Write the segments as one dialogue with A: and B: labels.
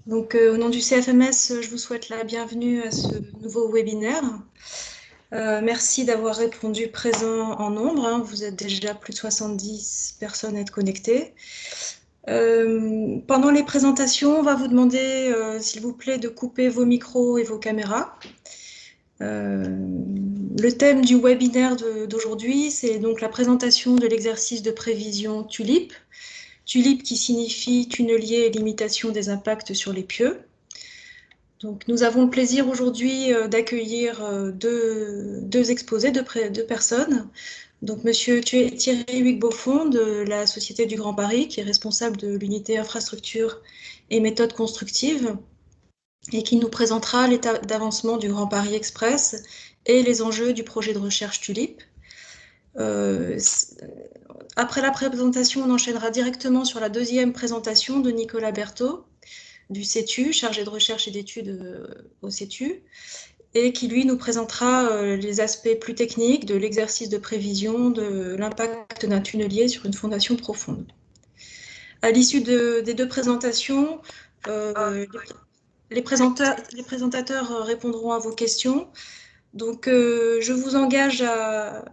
A: Donc, au nom du CFMS, je vous souhaite la bienvenue à ce nouveau webinaire. Merci d'avoir répondu présent en nombre, hein. Vous êtes déjà plus de 70 personnes à être connectées. Pendant les présentations, on va vous demander, s'il vous plaît, de couper vos micros et vos caméras. Le thème du webinaire d'aujourd'hui, c'est donc la présentation de l'exercice de prévision TULIP. TULIP qui signifie tunnelier et limitation des impacts sur les pieux. Donc, nous avons le plaisir aujourd'hui d'accueillir deux exposés, deux personnes. Donc, Monsieur Thierry Huyghe-Beaufond de la Société du Grand Paris, qui est responsable de l'unité infrastructure et méthodes constructives, et qui nous présentera l'état d'avancement du Grand Paris Express et les enjeux du projet de recherche TULIP. Après la présentation, on enchaînera directement sur la deuxième présentation de Nicolas Berthaud, du CETU, chargé de recherche et d'études au CETU, et qui, lui, nous présentera les aspects plus techniques de l'exercice de prévision de l'impact d'un tunnelier sur une fondation profonde. À l'issue des deux présentations, les présentateurs répondront à vos questions. Donc, je vous engage à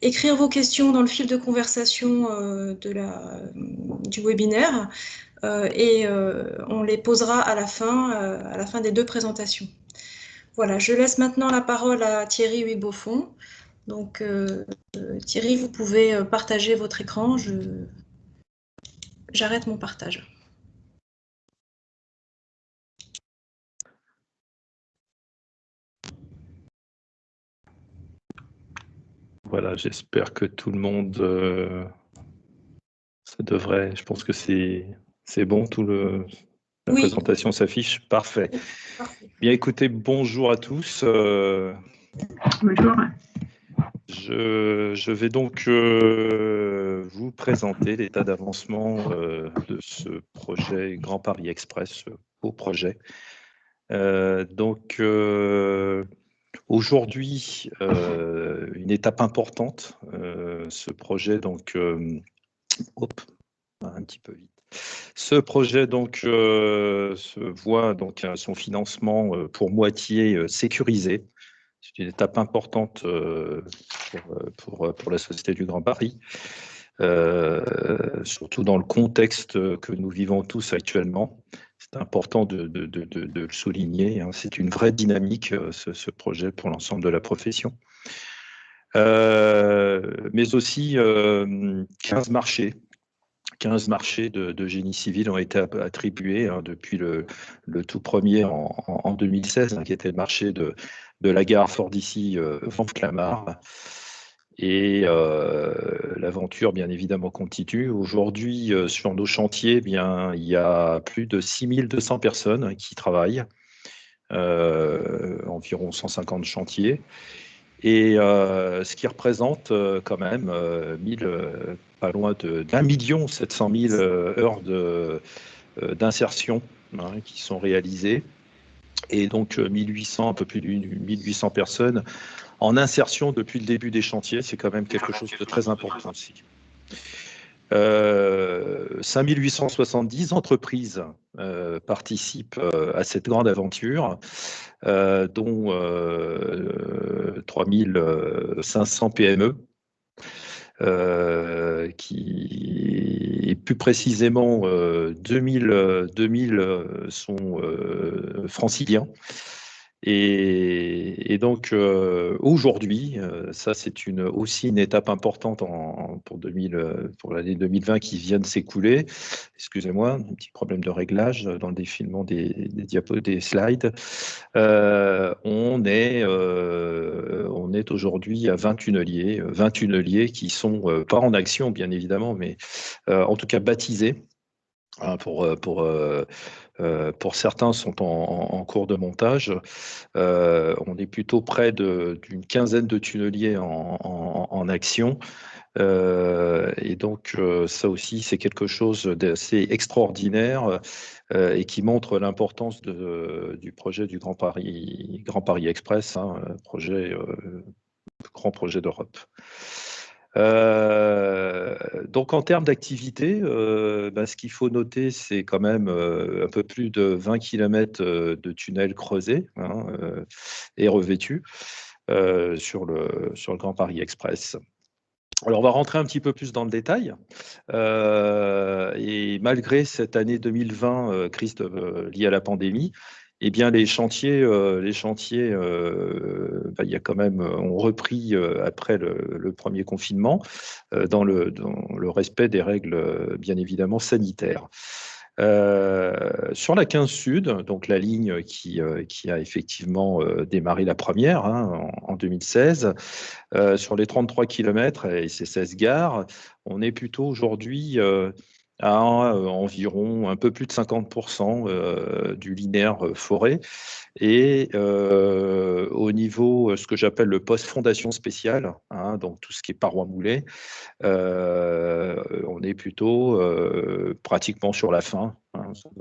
A: écrire vos questions dans le fil de conversation du webinaire. Et on les posera à la fin des deux présentations. Voilà, je laisse maintenant la parole à Thierry Huyghe-Beaufond. Donc, Thierry, vous pouvez partager votre écran. J'arrête mon partage.
B: Voilà, j'espère que tout le monde, ça devrait, je pense que c'est bon, la
A: Oui.
B: présentation s'affiche, parfait.
A: Parfait.
B: Bien écoutez, bonjour à tous.
C: Bonjour.
B: Je vais donc vous présenter l'état d'avancement de ce projet Grand Paris Express, beau projet. Donc, aujourd'hui, une étape importante, ce projet, donc, un petit peu vite. Ce projet donc se voit donc son financement pour moitié sécurisé. C'est une étape importante pour la Société du Grand Paris, surtout dans le contexte que nous vivons tous actuellement. C'est important de le souligner, hein. C'est une vraie dynamique, ce projet, pour l'ensemble de la profession. Mais aussi 15 marchés. 15 marchés de génie civil ont été attribués, hein, depuis le tout premier en 2016, hein, qui était le marché de la gare Fort-d'Issy, Vanves-Clamart. Et l'aventure, bien évidemment, continue. Aujourd'hui, sur nos chantiers, bien, il y a plus de 6200 personnes qui travaillent, environ 150 chantiers. Et ce qui représente quand même pas loin d'1 700 000 heures d'insertion, hein, qui sont réalisées. Et donc 1800, un peu plus de 1800 personnes en insertion depuis le début des chantiers. C'est quand même quelque chose de très important aussi. 5870 entreprises participent à cette grande aventure, dont 3500 PME, et plus précisément 2000 sont franciliens. Et donc aujourd'hui, ça c'est aussi une étape importante pour l'année 2020 qui vient de s'écouler. Excusez-moi, un petit problème de réglage dans le défilement des slides. On est aujourd'hui à 20 tunneliers qui sont pas en action bien évidemment, mais en tout cas baptisés, hein, pour certains sont en cours de montage. On est plutôt près d'une quinzaine de tunneliers en action. Et donc, ça aussi, c'est quelque chose d'assez extraordinaire et qui montre l'importance du projet du Grand Paris Express, hein, grand projet d'Europe. Donc en termes d'activité, ce qu'il faut noter, c'est quand même un peu plus de 20 km de tunnels creusés et revêtus sur le Grand Paris Express. Alors, on va rentrer un petit peu plus dans le détail. Et malgré cette année 2020, crise liée à la pandémie, eh bien, les chantiers, il y a quand même, ont repris après le premier confinement, dans le respect des règles, bien évidemment, sanitaires. Sur la 15 Sud, donc la ligne qui a effectivement démarré la première en 2016, sur les 33 km et ces 16 gares, on est plutôt aujourd'hui à environ un peu plus de 50% du linéaire forêt. Et au niveau, ce que j'appelle le post-fondation spéciale, donc tout ce qui est parois moulées, on est plutôt pratiquement sur la fin.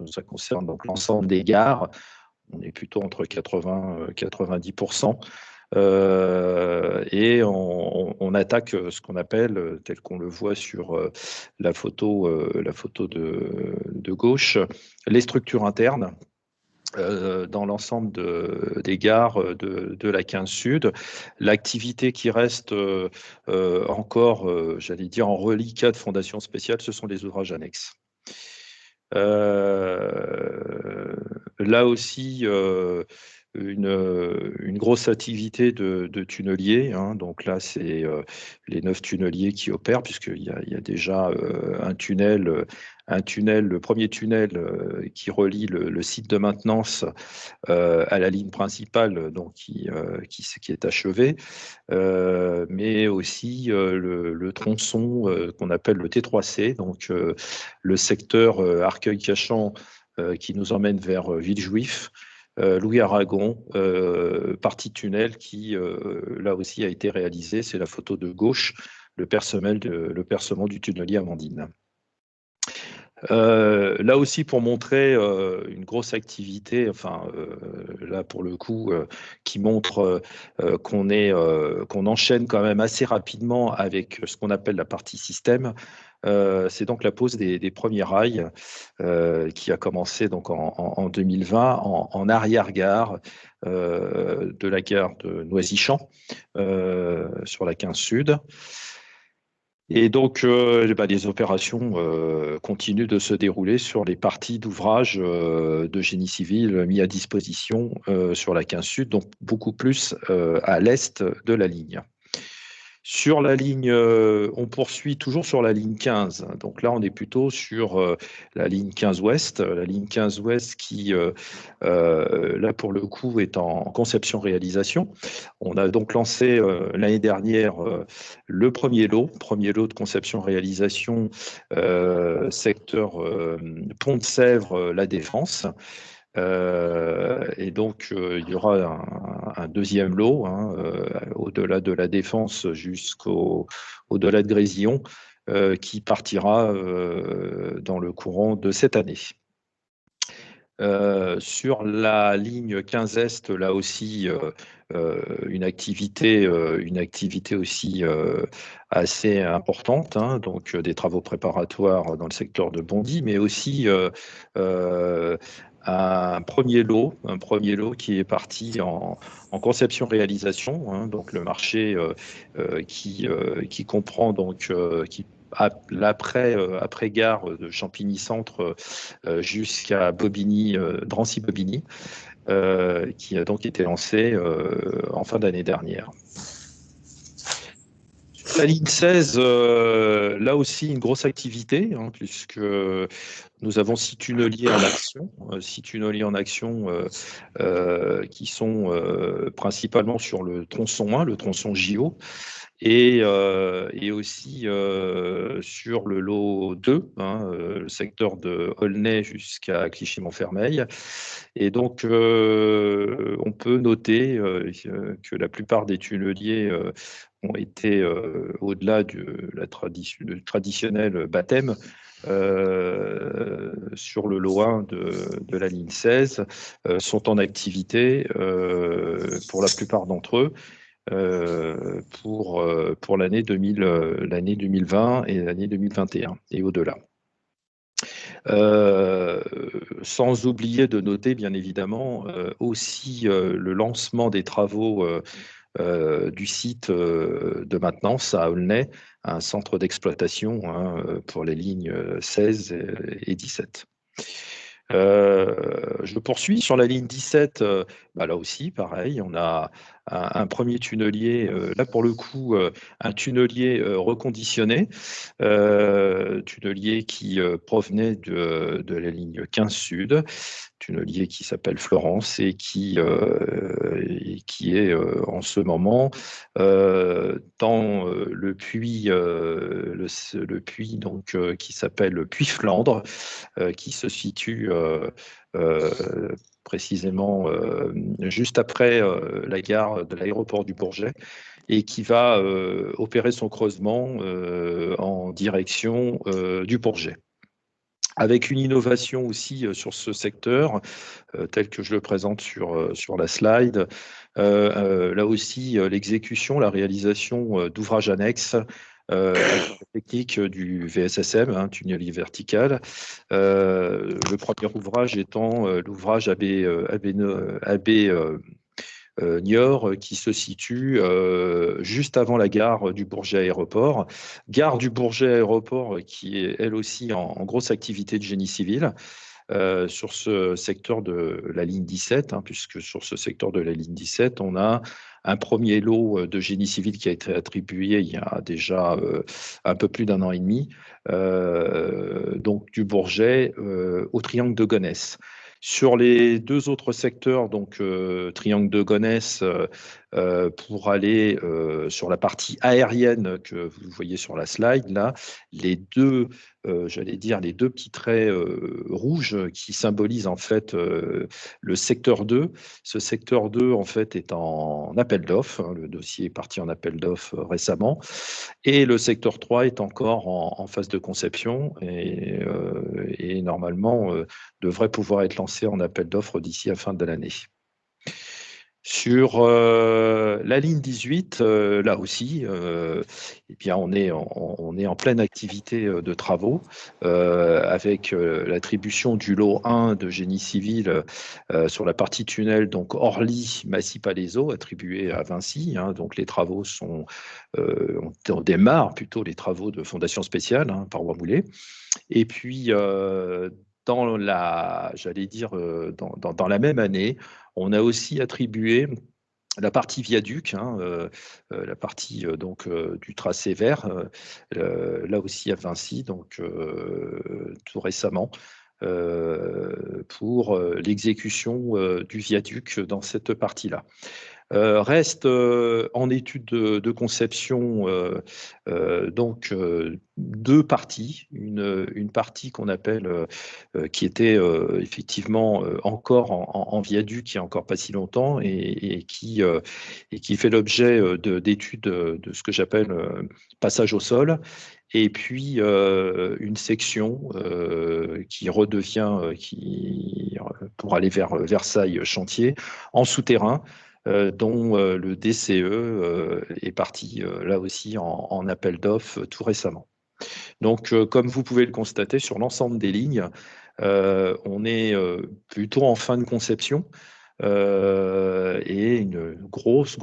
B: Ça concerne donc l'ensemble des gares. On est plutôt entre 80 et 90%. Et on attaque ce qu'on appelle, tel qu'on le voit sur la photo de gauche, les structures internes. Dans l'ensemble des gares de la 15 Sud. L'activité qui reste encore, j'allais dire, en reliquat de fondation spéciale, ce sont les ouvrages annexes. Là aussi, une grosse activité de tunneliers. Donc là, c'est les 9 tunneliers qui opèrent, puisqu'il y a déjà un tunnel, le premier tunnel qui relie le site de maintenance à la ligne principale, donc qui est achevé, mais aussi le tronçon qu'on appelle le T3C, donc le secteur Arcueil-Cachan qui nous emmène vers Villejuif, Louis Aragon, partie tunnel qui là aussi a été réalisée. C'est la photo de gauche, le percement du tunnelier Amandine. Là aussi, pour montrer une grosse activité, là pour le coup, qui montre qu'on enchaîne quand même assez rapidement avec ce qu'on appelle la partie système. C'est donc la pose des premiers rails qui a commencé donc en 2020 en arrière-gare de la gare de Noisy-Champs sur la 15 Sud. Et donc, les opérations continuent de se dérouler sur les parties d'ouvrage de génie civil mis à disposition sur la 15 Sud, donc beaucoup plus à l'est de la ligne. Sur la ligne, on poursuit toujours sur la ligne 15. Donc là, on est plutôt sur la ligne 15 Ouest. La ligne 15 Ouest qui, là, pour le coup, est en conception-réalisation. On a donc lancé l'année dernière le premier lot de conception-réalisation, secteur Pont de Sèvres, La Défense. Et donc, il y aura un deuxième lot, au-delà de la Défense jusqu'au-delà de Grésillon, qui partira dans le courant de cette année. Sur la ligne 15 Est, là aussi, une activité aussi assez importante, donc des travaux préparatoires dans le secteur de Bondy, mais aussi un premier lot qui est parti en conception-réalisation, donc le marché qui comprend donc l'après-gare de Champigny-Centre jusqu'à Bobigny, Drancy-Bobigny, qui a donc été lancé en fin d'année dernière. La ligne 16, là aussi une grosse activité, puisque nous avons 6 tunneliers en action, qui sont principalement sur le tronçon 1, le tronçon JO, et aussi sur le lot 2, le secteur de Aulnay jusqu'à Clichy-Montfermeil. Et donc, on peut noter que la plupart des tunneliers ont été, au-delà du traditionnel baptême, sur le lot 1 de la ligne 16, sont en activité pour la plupart d'entre eux. pour l'année 2020 et l'année 2021 et au-delà. Sans oublier de noter, bien évidemment, aussi le lancement des travaux du site de maintenance à Aulnay, un centre d'exploitation pour les lignes 16 et 17. Je poursuis sur la ligne 17. Là aussi, pareil, on a un premier tunnelier, là pour le coup, un tunnelier reconditionné, tunnelier qui provenait de la ligne 15 Sud, tunnelier qui s'appelle Florence et qui est en ce moment dans le puits, le puits donc, qui s'appelle le puits Flandre, qui se situe précisément juste après la gare de l'aéroport du Bourget et qui va opérer son creusement en direction du Bourget. Avec une innovation aussi sur ce secteur, tel que je le présente sur la slide. Là aussi, l'exécution, la réalisation d'ouvrages annexes avec la technique du VSSM, tunnelier vertical. Le premier ouvrage étant l'ouvrage Niort, qui se situe juste avant la gare du Bourget Aéroport. Gare du Bourget Aéroport qui est elle aussi en grosse activité de génie civil. Sur ce secteur de la ligne 17, puisque sur ce secteur de la ligne 17, on a un premier lot de génie civil qui a été attribué il y a déjà un peu plus d'1 an et demi, donc du Bourget au Triangle de Gonesse. Sur les deux autres secteurs, donc Triangle de Gonesse, pour aller sur la partie aérienne que vous voyez sur la slide, là, les deux, j'allais dire, les deux petits traits rouges qui symbolisent en fait le secteur 2. Ce secteur 2, en fait, est en appel d'offres. Le dossier est parti en appel d'offres récemment. Et le secteur 3 est encore en phase de conception et normalement devrait pouvoir être lancé en appel d'offres d'ici à fin de l'année. Sur la ligne 18, là aussi, eh bien, on est en pleine activité de travaux avec l'attribution du lot 1 de génie civil sur la partie tunnel, donc Orly-Massy-Palaiseau, attribué à Vinci. Donc les travaux on démarre plutôt les travaux de fondation spéciale, parois moulées. Et puis, dans la même année, on a aussi attribué la partie viaduc, la partie du tracé vert, là aussi à Vinci, donc tout récemment, pour l'exécution du viaduc dans cette partie-là. Reste en étude de conception donc deux parties. Une partie qu'on appelle, qui était effectivement encore en viaduc il n'y a encore pas si longtemps et qui fait l'objet d'études de ce que j'appelle passage au sol. Et puis une section qui redevient, pour aller vers Versailles chantier, en souterrain, dont le DCE est parti là aussi en appel d'offres tout récemment. Donc, comme vous pouvez le constater, sur l'ensemble des lignes, on est plutôt en fin de conception et une grosse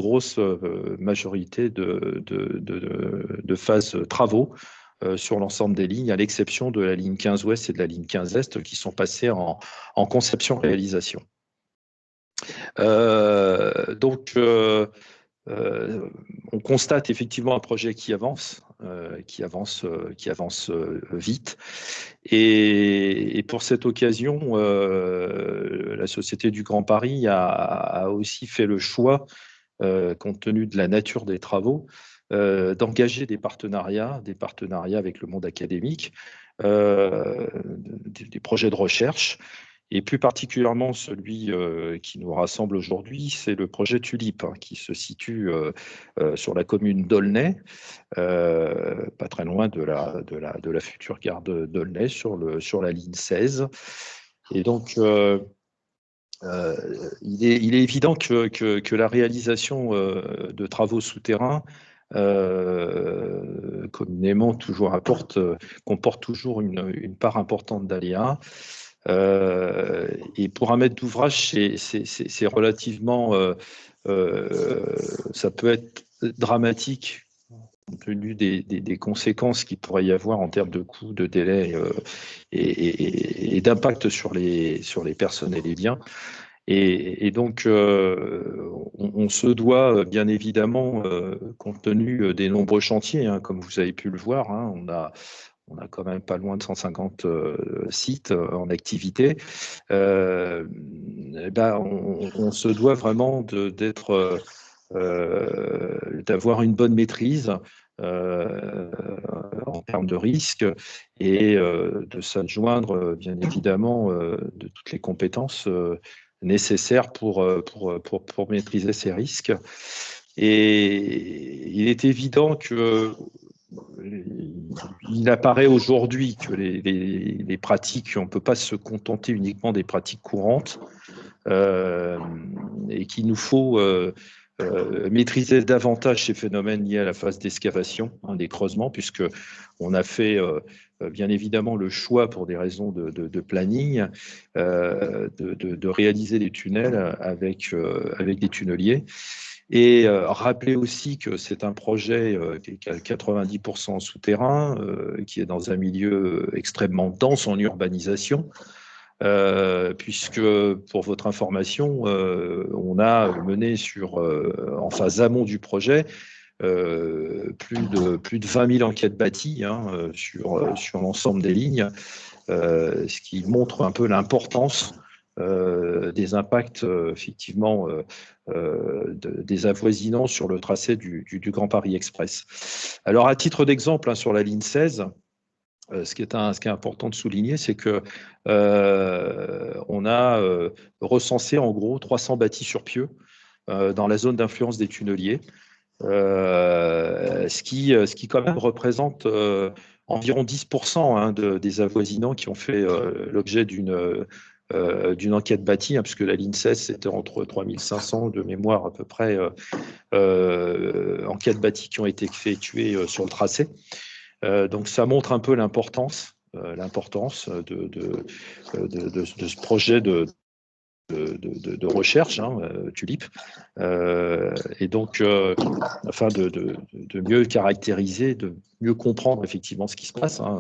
B: majorité de phases travaux sur l'ensemble des lignes, à l'exception de la ligne 15 Ouest et de la ligne 15 Est qui sont passées en conception-réalisation. Donc, on constate effectivement un projet qui avance vite. Et pour cette occasion, la Société du Grand Paris a aussi fait le choix, compte tenu de la nature des travaux, d'engager des partenariats avec le monde académique, des projets de recherche. Et plus particulièrement, celui qui nous rassemble aujourd'hui, c'est le projet Tulipe, qui se situe sur la commune d'Aulnay, pas très loin de la future gare d'Aulnay, sur la ligne 16. Et donc, il est évident que la réalisation de travaux souterrains communément comporte toujours une part importante d'aléas. Et pour un maître d'ouvrage, c'est relativement, ça peut être dramatique compte tenu des conséquences qu'il pourrait y avoir en termes de coûts, de délais et d'impact sur les personnes et les biens. Et donc, on se doit, bien évidemment, compte tenu des nombreux chantiers, hein, comme vous avez pu le voir, hein, on a quand même pas loin de 150 sites en activité. On se doit vraiment d'avoir une bonne maîtrise en termes de risque et de s'adjoindre, bien évidemment, de toutes les compétences nécessaires pour maîtriser ces risques. Et il est évident que il apparaît aujourd'hui que les pratiques, on ne peut pas se contenter uniquement des pratiques courantes et qu'il nous faut maîtriser davantage ces phénomènes liés à la phase d'excavation, hein, des creusements, puisqu'on a fait bien évidemment le choix pour des raisons de planning de réaliser des tunnels avec des tunneliers. Et rappeler aussi que c'est un projet qui est à 90% souterrain, qui est dans un milieu extrêmement dense en urbanisation, puisque, pour votre information, on a mené en phase amont du projet plus de 20 000 enquêtes bâties, hein, sur l'ensemble des lignes, ce qui montre un peu l'importance des impacts effectivement des avoisinants sur le tracé du Grand Paris Express. Alors, à titre d'exemple, hein, sur la ligne 16, ce qui est important de souligner, c'est que on a recensé en gros 300 bâtis sur pieux dans la zone d'influence des tunneliers, ce qui quand même représente environ 10% hein, des avoisinants qui ont fait l'objet d'une enquête bâtie, hein, puisque la ligne 16, c'était entre 3500 de mémoire à peu près enquêtes bâties qui ont été effectuées sur le tracé. Donc ça montre un peu l'importance de ce projet de recherche, hein, TULIP, et donc afin de mieux caractériser, de mieux comprendre effectivement ce qui se passe, hein,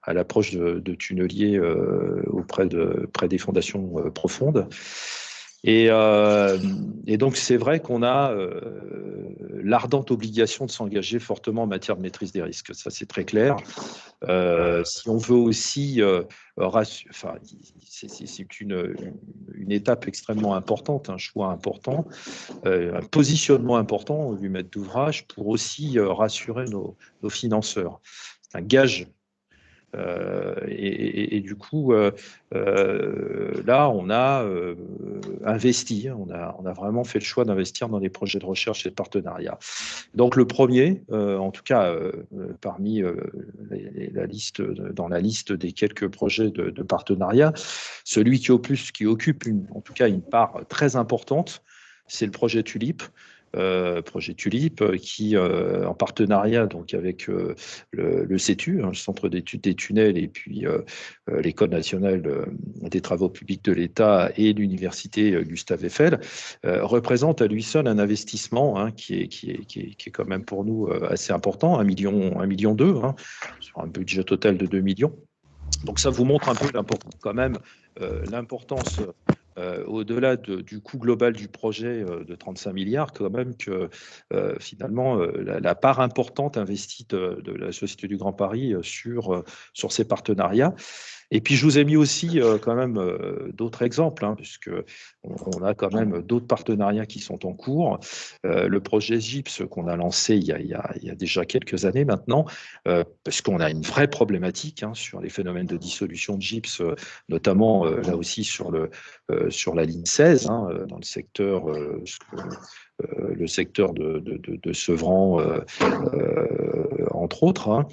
B: à l'approche de tunneliers près des fondations profondes. Et donc, c'est vrai qu'on a l'ardente obligation de s'engager fortement en matière de maîtrise des risques. Ça, c'est très clair. Si on veut aussi, c'est une étape extrêmement importante, un choix important, un positionnement important du maître d'ouvrage pour aussi rassurer nos financeurs. C'est un gage. Et du coup, là, on a investi, on a vraiment fait le choix d'investir dans des projets de recherche et de partenariat. Donc, le premier, en tout cas, parmi dans la liste des quelques projets de partenariat, celui qui occupe en tout cas une part très importante, c'est le projet TULIP. Projet TULIP qui, en partenariat donc avec le CETU, hein, le Centre d'études des tunnels, et puis l'École nationale des travaux publics de l'État et l'Université Gustave Eiffel, représente à lui seul un investissement, hein, qui est quand même pour nous assez important, 1,2 million, hein, sur un budget total de 2 millions. Donc ça vous montre un peu quand même l'importance, au-delà du coût global du projet de 35 milliards, quand même, que finalement la part importante investie de la Société du Grand Paris sur ces partenariats. Et puis, je vous ai mis aussi quand même d'autres exemples, hein, puisque on a quand même d'autres partenariats qui sont en cours. Le projet GIPS qu'on a lancé il y a déjà quelques années maintenant, parce qu'on a une vraie problématique, hein, sur les phénomènes de dissolution de gypse, notamment là aussi sur la ligne 16, hein, dans le secteur de Sevran, entre autres, hein.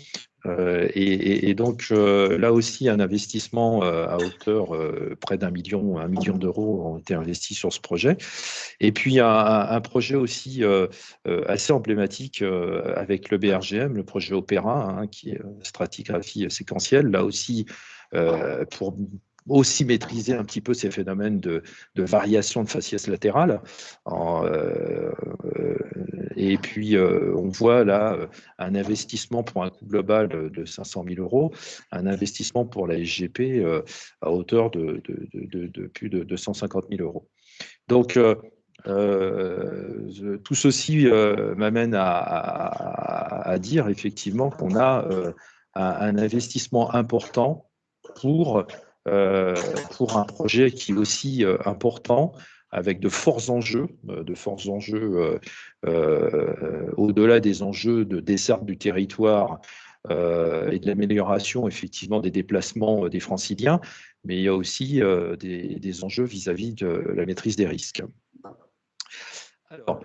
B: Et donc, là aussi, un investissement à hauteur près d'1 million d'euros ont été investis sur ce projet. Et puis, un projet aussi assez emblématique avec le BRGM, le projet Opéra, hein, qui est stratigraphie séquentielle, là aussi, pour aussi maîtriser un petit peu ces phénomènes de variation de faciès latérales. Et puis, on voit là un investissement pour un coût global de 500 000 euros, un investissement pour la SGP à hauteur de plus de 250 000 euros. Donc, tout ceci m'amène à dire effectivement qu'on a un investissement important pour un projet qui est aussi important, avec de forts enjeux au-delà des enjeux de desserte du territoire et de l'amélioration effectivement des déplacements des franciliens, mais il y a aussi des enjeux vis-à-vis de la maîtrise des risques. Alors,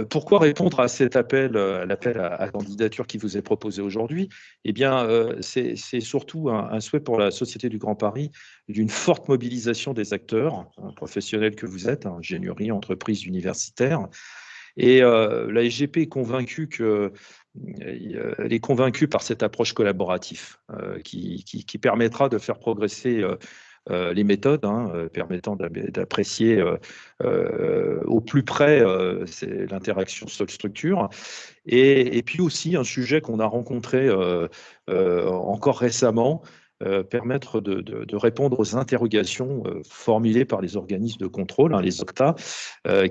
B: pourquoi répondre à cet appel, l'appel à candidature qui vous est proposé aujourd'hui? Eh bien, c'est surtout un souhait pour la Société du Grand Paris d'une forte mobilisation des acteurs, professionnels que vous êtes, ingénierie, entreprises, universitaires. Et la SGP est convaincue elle est convaincue par cette approche collaborative qui permettra de faire progresser les méthodes permettant d'apprécier au plus près l'interaction sol-structure. Et puis aussi un sujet qu'on a rencontré encore récemment, permettre de répondre aux interrogations formulées par les organismes de contrôle, les OCTA,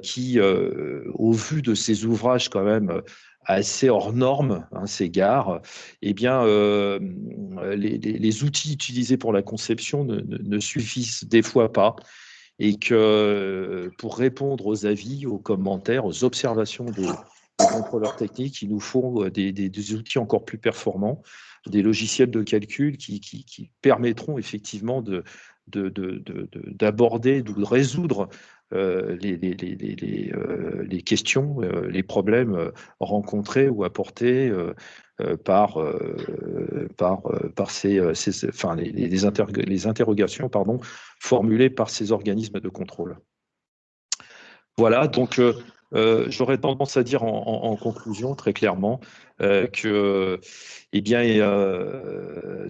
B: qui, au vu de ces ouvrages quand même assez hors normes, ces gares, eh bien, les outils utilisés pour la conception ne suffisent des fois pas, et que pour répondre aux avis, aux commentaires, aux observations des contrôleurs techniques, il nous faut des outils encore plus performants, des logiciels de calcul qui permettront effectivement d'aborder, de résoudre les questions, les problèmes rencontrés ou apportés par les interrogations formulées par ces organismes de contrôle. Voilà, donc j'aurais tendance à dire en conclusion très clairement que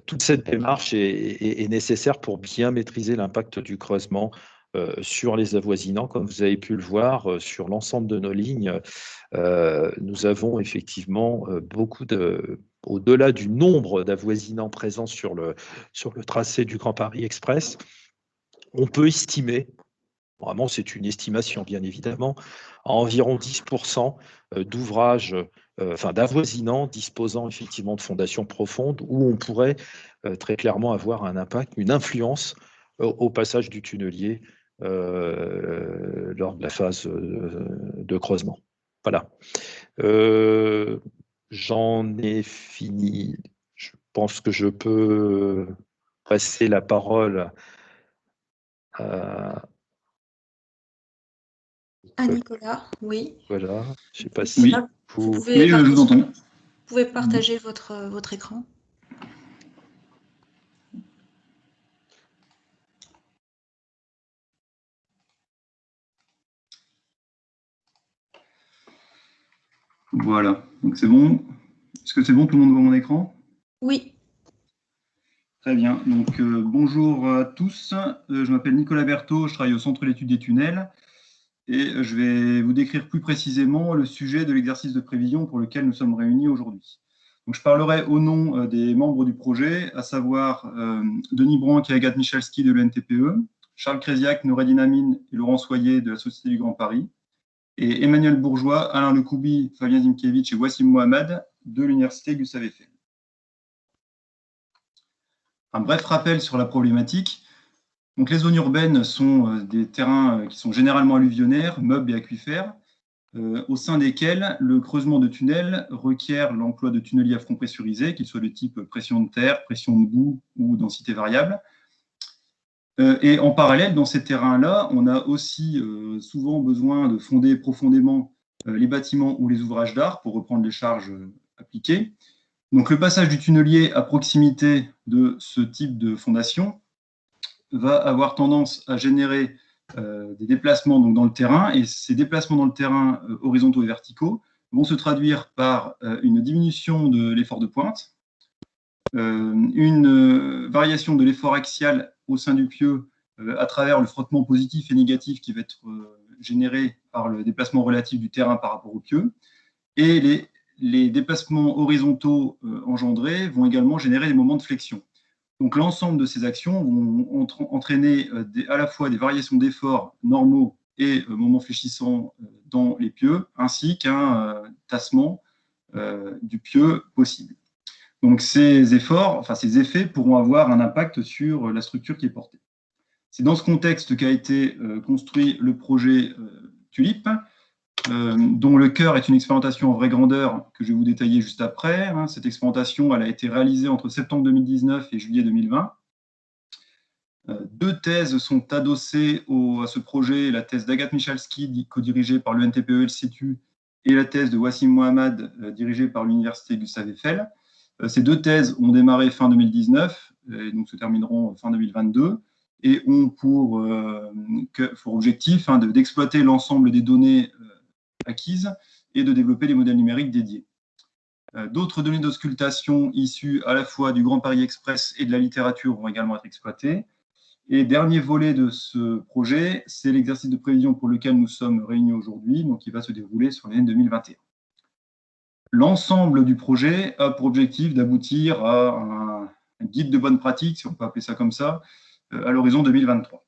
B: toute cette démarche est nécessaire pour bien maîtriser l'impact du creusement sur les avoisinants. Comme vous avez pu le voir, sur l'ensemble de nos lignes, nous avons effectivement au-delà du nombre d'avoisinants présents sur le tracé du Grand Paris Express, on peut estimer, vraiment c'est une estimation bien évidemment, à environ 10% d'ouvrages, d'avoisinants disposant effectivement de fondations profondes, où on pourrait très clairement avoir un impact, une influence au passage du tunnelier lors de la phase de creusement. Voilà. J'en ai fini. Je pense que je peux passer la parole à
A: Nicolas, oui.
B: Voilà, je ne sais pas si
A: vous pouvez partager votre écran.
C: Voilà, donc c'est bon. Est-ce que c'est bon, tout le monde voit mon écran?
A: Oui.
C: Très bien, donc bonjour à tous. Je m'appelle Nicolas Berthaud, je travaille au Centre d'études des tunnels et je vais vous décrire plus précisément le sujet de l'exercice de prévision pour lequel nous sommes réunis aujourd'hui. Donc, je parlerai au nom des membres du projet, à savoir Denis Branc et Agathe Michalski de l'ENTPE, Charles Créziac, Noureddine Amin et Laurent Soyer de la Société du Grand Paris, et Emmanuel Bourgeois, Alain Lecoubi, Fabien Zimkiewicz et Wassim Mohamed de l'Université Gustave Eiffel. Un bref rappel sur la problématique. Donc, les zones urbaines sont des terrains qui sont généralement alluvionnaires, meubles et aquifères, au sein desquels le creusement de tunnels requiert l'emploi de tunneliers à front pressurisé, qu'ils soient de type pression de terre, pression de boue ou densité variable. Et en parallèle, dans ces terrains-là, on a aussi souvent besoin de fonder profondément les bâtiments ou les ouvrages d'art pour reprendre les charges appliquées. Donc, le passage du tunnelier à proximité de ce type de fondation va avoir tendance à générer des déplacements donc, dans le terrain, et ces déplacements dans le terrain horizontaux et verticaux vont se traduire par une diminution de l'effort de pointe, une variation de l'effort axial au sein du pieu à travers le frottement positif et négatif qui va être généré par le déplacement relatif du terrain par rapport au pieu, et les déplacements horizontaux engendrés vont également générer des moments de flexion. Donc l'ensemble de ces actions vont entraîner à la fois des variations d'efforts normaux et moments fléchissants dans les pieux, ainsi qu'un tassement du pieu possible. Donc ces efforts, enfin ces effets pourront avoir un impact sur la structure qui est portée. C'est dans ce contexte qu'a été construit le projet TULIP, dont le cœur est une expérimentation en vraie grandeur que je vais vous détailler juste après. Cette expérimentation, elle a été réalisée entre septembre 2019 et juillet 2020. Deux thèses sont adossées à ce projet, la thèse d'Agathe Michalski, co-dirigée par l'UNTPE-LCTU, et la thèse de Wassim Mohammad, dirigée par l'Université Gustave Eiffel. Ces deux thèses ont démarré fin 2019 et donc se termineront fin 2022 et ont pour objectif d'exploiter l'ensemble des données acquises et de développer des modèles numériques dédiés. D'autres données d'auscultation issues à la fois du Grand Paris Express et de la littérature vont également être exploitées. Et dernier volet de ce projet, c'est l'exercice de prévision pour lequel nous sommes réunis aujourd'hui, donc qui va se dérouler sur l'année 2021. L'ensemble du projet a pour objectif d'aboutir à un guide de bonne pratique, si on peut appeler ça comme ça, à l'horizon 2023.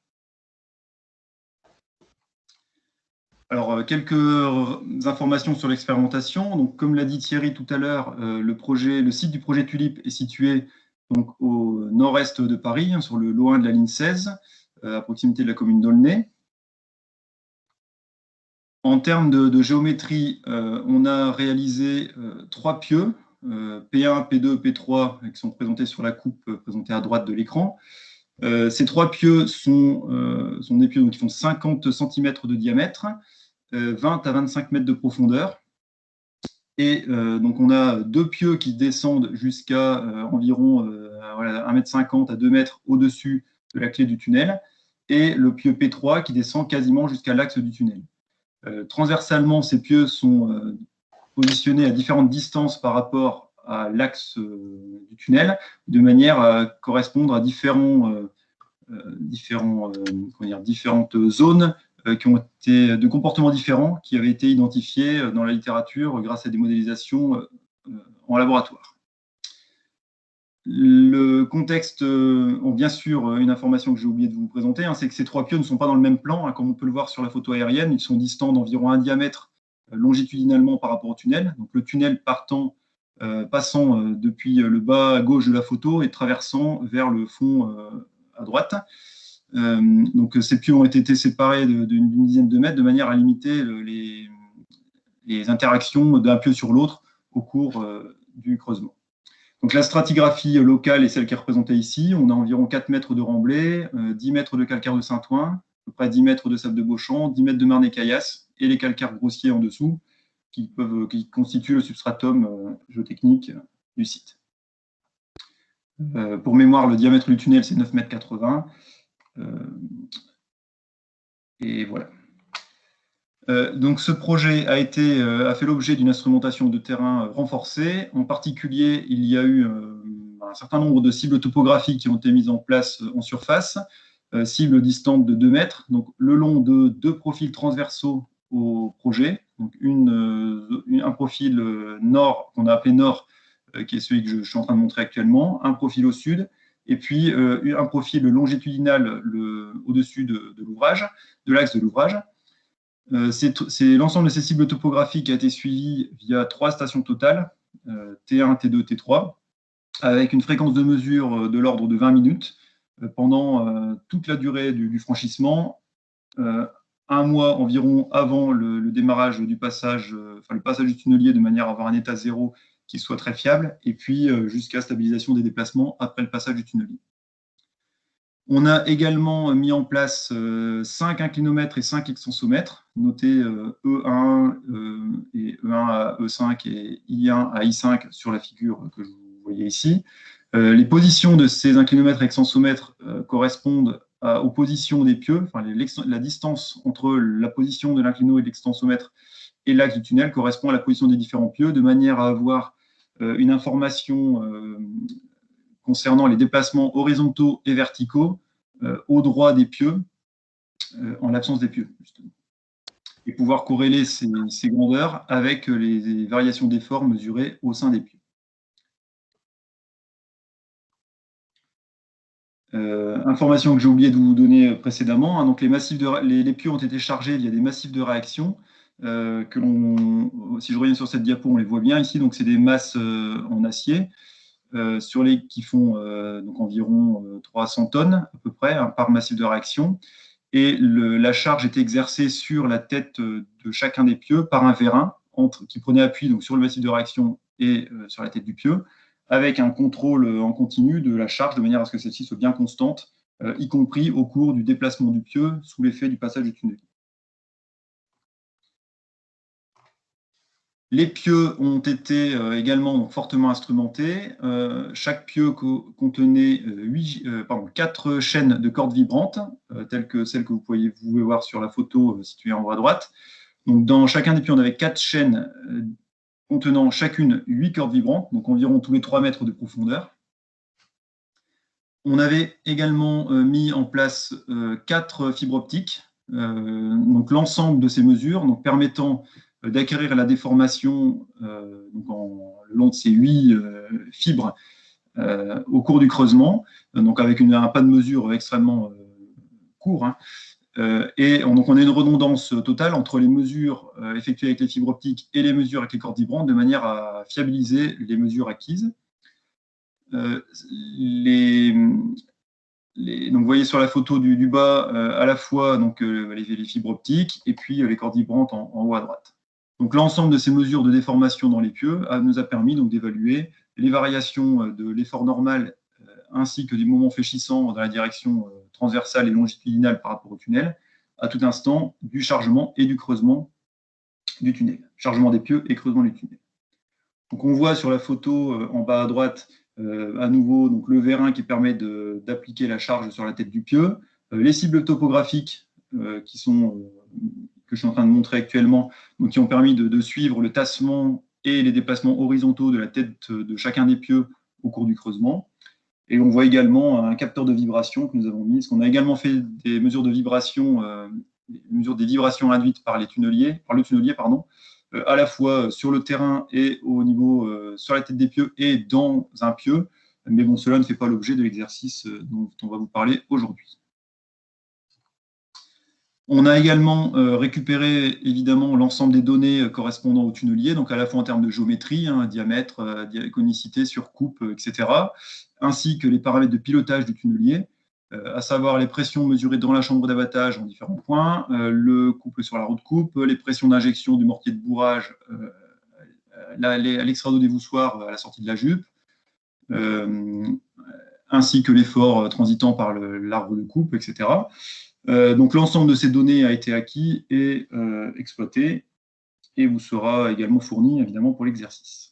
C: Alors, quelques informations sur l'expérimentation. Donc, comme l'a dit Thierry tout à l'heure, le site du projet TULIP est situé donc, au nord-est de Paris, sur le lot 1 de la ligne 16, à proximité de la commune d'Aulnay. En termes de géométrie, on a réalisé 3 pieux, P1, P2, P3, qui sont présentés sur la coupe présentée à droite de l'écran. Ces 3 pieux sont des pieux qui font 50 cm de diamètre, 20 à 25 mètres de profondeur. Et donc, on a 2 pieux qui descendent jusqu'à environ 1,50 m à 2 mètres au-dessus de la clé du tunnel, et le pieu P3 qui descend quasiment jusqu'à l'axe du tunnel. Transversalement, ces pieux sont positionnés à différentes distances par rapport à l'axe du tunnel, de manière à correspondre à différentes zones qui ont été de comportements différents, qui avaient été identifiés dans la littérature grâce à des modélisations en laboratoire. Le contexte, bien sûr, une information que j'ai oublié de vous présenter, c'est que ces 3 pieux ne sont pas dans le même plan, comme on peut le voir sur la photo aérienne. Ils sont distants d'environ 1 diamètre longitudinalement par rapport au tunnel. Donc le tunnel passant depuis le bas à gauche de la photo et traversant vers le fond à droite. Donc ces pieux ont été séparés d'une dizaine de mètres de manière à limiter les interactions d'un pieu sur l'autre au cours du creusement. Donc la stratigraphie locale est celle qui est représentée ici. On a environ 4 mètres de remblai, 10 mètres de calcaire de Saint-Ouen, à peu près 10 mètres de sable de Beauchamp, 10 mètres de marne et caillasse, et les calcaires grossiers en dessous qui constituent le substratum géotechnique du site. Pour mémoire, le diamètre du tunnel, c'est 9,80 m. Et voilà. Donc ce projet a fait l'objet d'une instrumentation de terrain renforcée. En particulier, il y a eu un certain nombre de cibles topographiques qui ont été mises en place en surface, cibles distantes de 2 mètres, donc le long de 2 profils transversaux au projet. Donc un profil nord, qu'on a appelé nord, qui est celui que je suis en train de montrer actuellement, un profil au sud, et puis un profil longitudinal au-dessus de l'ouvrage, de l'axe de l'ouvrage. C'est l'ensemble de ces cibles topographiques qui a été suivi via 3 stations totales, T1, T2, T3, avec une fréquence de mesure de l'ordre de 20 minutes pendant toute la durée du franchissement, 1 mois environ avant le démarrage du passage, le passage du tunnelier, de manière à avoir un état zéro qui soit très fiable, et puis jusqu'à stabilisation des déplacements après le passage du tunnelier. On a également mis en place 5 inclinomètres et 5 extensomètres, notés E1 et E1 à E5 et I1 à I5 sur la figure que vous voyez ici. Les positions de ces inclinomètres et extensomètres correspondent aux positions des pieux, enfin, la distance entre la position de l'inclino et de l'extensomètre et l'axe du tunnel correspond à la position des différents pieux, de manière à avoir une information concernant les déplacements horizontaux et verticaux au droit des pieux, en l'absence des pieux, justement. Et pouvoir corréler ces grandeurs avec les variations d'effort mesurées au sein des pieux. Information que j'ai oublié de vous donner précédemment, hein, donc les pieux ont été chargés via des massifs de réaction que si je reviens sur cette diapo, on les voit bien ici, donc c'est des masses en acier qui font donc environ 300 tonnes à peu près hein, par massif de réaction. Et la charge était exercée sur la tête de chacun des pieux par un vérin qui prenait appui donc, sur le massif de réaction et sur la tête du pieu, avec un contrôle en continu de la charge de manière à ce que celle-ci soit bien constante, y compris au cours du déplacement du pieu sous l'effet du passage du tunnel. Les pieux ont été également fortement instrumentés. Chaque pieu contenait 4 chaînes de cordes vibrantes, telles que celles que vous pouvez voir sur la photo située en haut à droite. Donc, dans chacun des pieux, on avait 4 chaînes contenant chacune 8 cordes vibrantes, donc environ tous les 3 mètres de profondeur. On avait également mis en place 4 fibres optiques, donc l'ensemble de ces mesures donc permettant d'acquérir la déformation donc le long de ces 8 fibres au cours du creusement, donc avec un pas de mesure extrêmement court. Hein. Et donc on a une redondance totale entre les mesures effectuées avec les fibres optiques et les mesures avec les cordes vibrantes, de manière à fiabiliser les mesures acquises. Donc vous voyez sur la photo du bas à la fois donc, les fibres optiques et puis les cordes vibrantes en haut à droite. Donc l'ensemble de ces mesures de déformation dans les pieux nous a permis d'évaluer les variations de l'effort normal ainsi que du moment fléchissant dans la direction transversale et longitudinale par rapport au tunnel, à tout instant du chargement et du creusement du tunnel. Chargement des pieux et creusement du tunnel. Donc on voit sur la photo en bas à droite à nouveau donc, le vérin qui permet d'appliquer la charge sur la tête du pieu, les cibles topographiques que je suis en train de montrer actuellement, donc qui ont permis de suivre le tassement et les déplacements horizontaux de la tête de chacun des pieux au cours du creusement. Et on voit également un capteur de vibration que nous avons mis, parce qu'on a également fait des mesures de vibration, des vibrations induites par le tunnelier, à la fois sur le terrain et au niveau sur la tête des pieux et dans un pieu. Mais bon, cela ne fait pas l'objet de l'exercice dont on va vous parler aujourd'hui. On a également récupéré évidemment l'ensemble des données correspondant au tunnelier, donc à la fois en termes de géométrie, hein, diamètre, conicité, surcoupe, etc., ainsi que les paramètres de pilotage du tunnelier, à savoir les pressions mesurées dans la chambre d'abattage en différents points, le couple sur la roue de coupe, les pressions d'injection du mortier de bourrage à l'extrado des voussoirs à la sortie de la jupe, ainsi que l'effort transitant par l'arbre de coupe, etc. Donc l'ensemble de ces données a été acquis et exploité et vous sera également fourni évidemment pour l'exercice.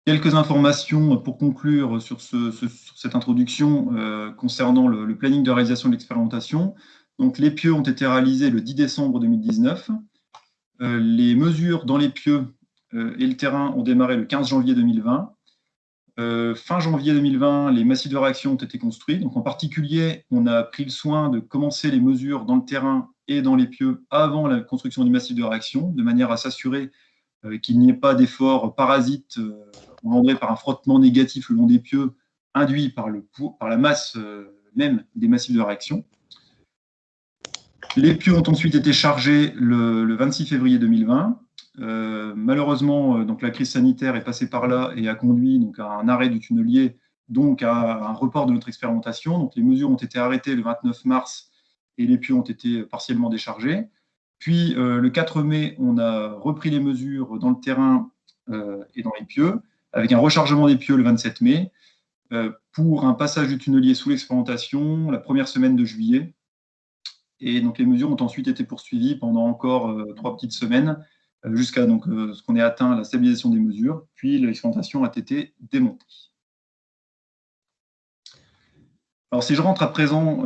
C: Quelques informations pour conclure sur cette introduction concernant le planning de réalisation de l'expérimentation. Donc les pieux ont été réalisés le 10 décembre 2019. Les mesures dans les pieux et le terrain ont démarré le 15 janvier 2020. Fin janvier 2020, les massifs de réaction ont été construits. Donc en particulier, on a pris le soin de commencer les mesures dans le terrain et dans les pieux avant la construction du massif de réaction, de manière à s'assurer qu'il n'y ait pas d'effort parasite engendré par un frottement négatif le long des pieux induit par la masse même des massifs de réaction. Les pieux ont ensuite été chargés le 26 février 2020. Malheureusement, donc la crise sanitaire est passée par là et a conduit donc, à un arrêt du tunnelier, donc à un report de notre expérimentation. Donc les mesures ont été arrêtées le 29 mars et les pieux ont été partiellement déchargés. Puis le 4 mai, on a repris les mesures dans le terrain et dans les pieux, avec un rechargement des pieux le 27 mai. pour un passage du tunnelier sous l'expérimentation la première semaine de juillet. Et donc les mesures ont ensuite été poursuivies pendant encore 3 petites semaines, jusqu'à ce qu'on ait atteint la stabilisation des mesures, puis l'expérimentation a été démontée. Alors si je rentre à présent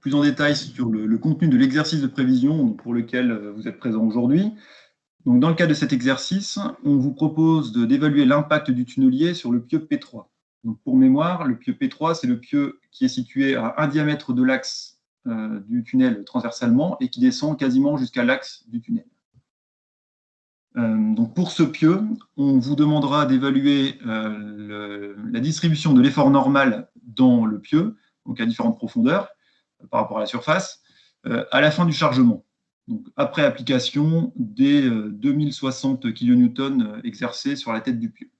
C: plus en détail sur le contenu de l'exercice de prévision pour lequel vous êtes présent aujourd'hui, donc dans le cadre de cet exercice, on vous propose d'évaluer l'impact du tunnelier sur le pieu P3. Donc pour mémoire, le pieu P3, c'est le pieu qui est situé à un diamètre de l'axe du tunnel transversalement et qui descend quasiment jusqu'à l'axe du tunnel. Donc pour ce pieu, on vous demandera d'évaluer la distribution de l'effort normal dans le pieu, donc à différentes profondeurs par rapport à la surface, à la fin du chargement, donc après application des 2060 kN exercés sur la tête du pieu.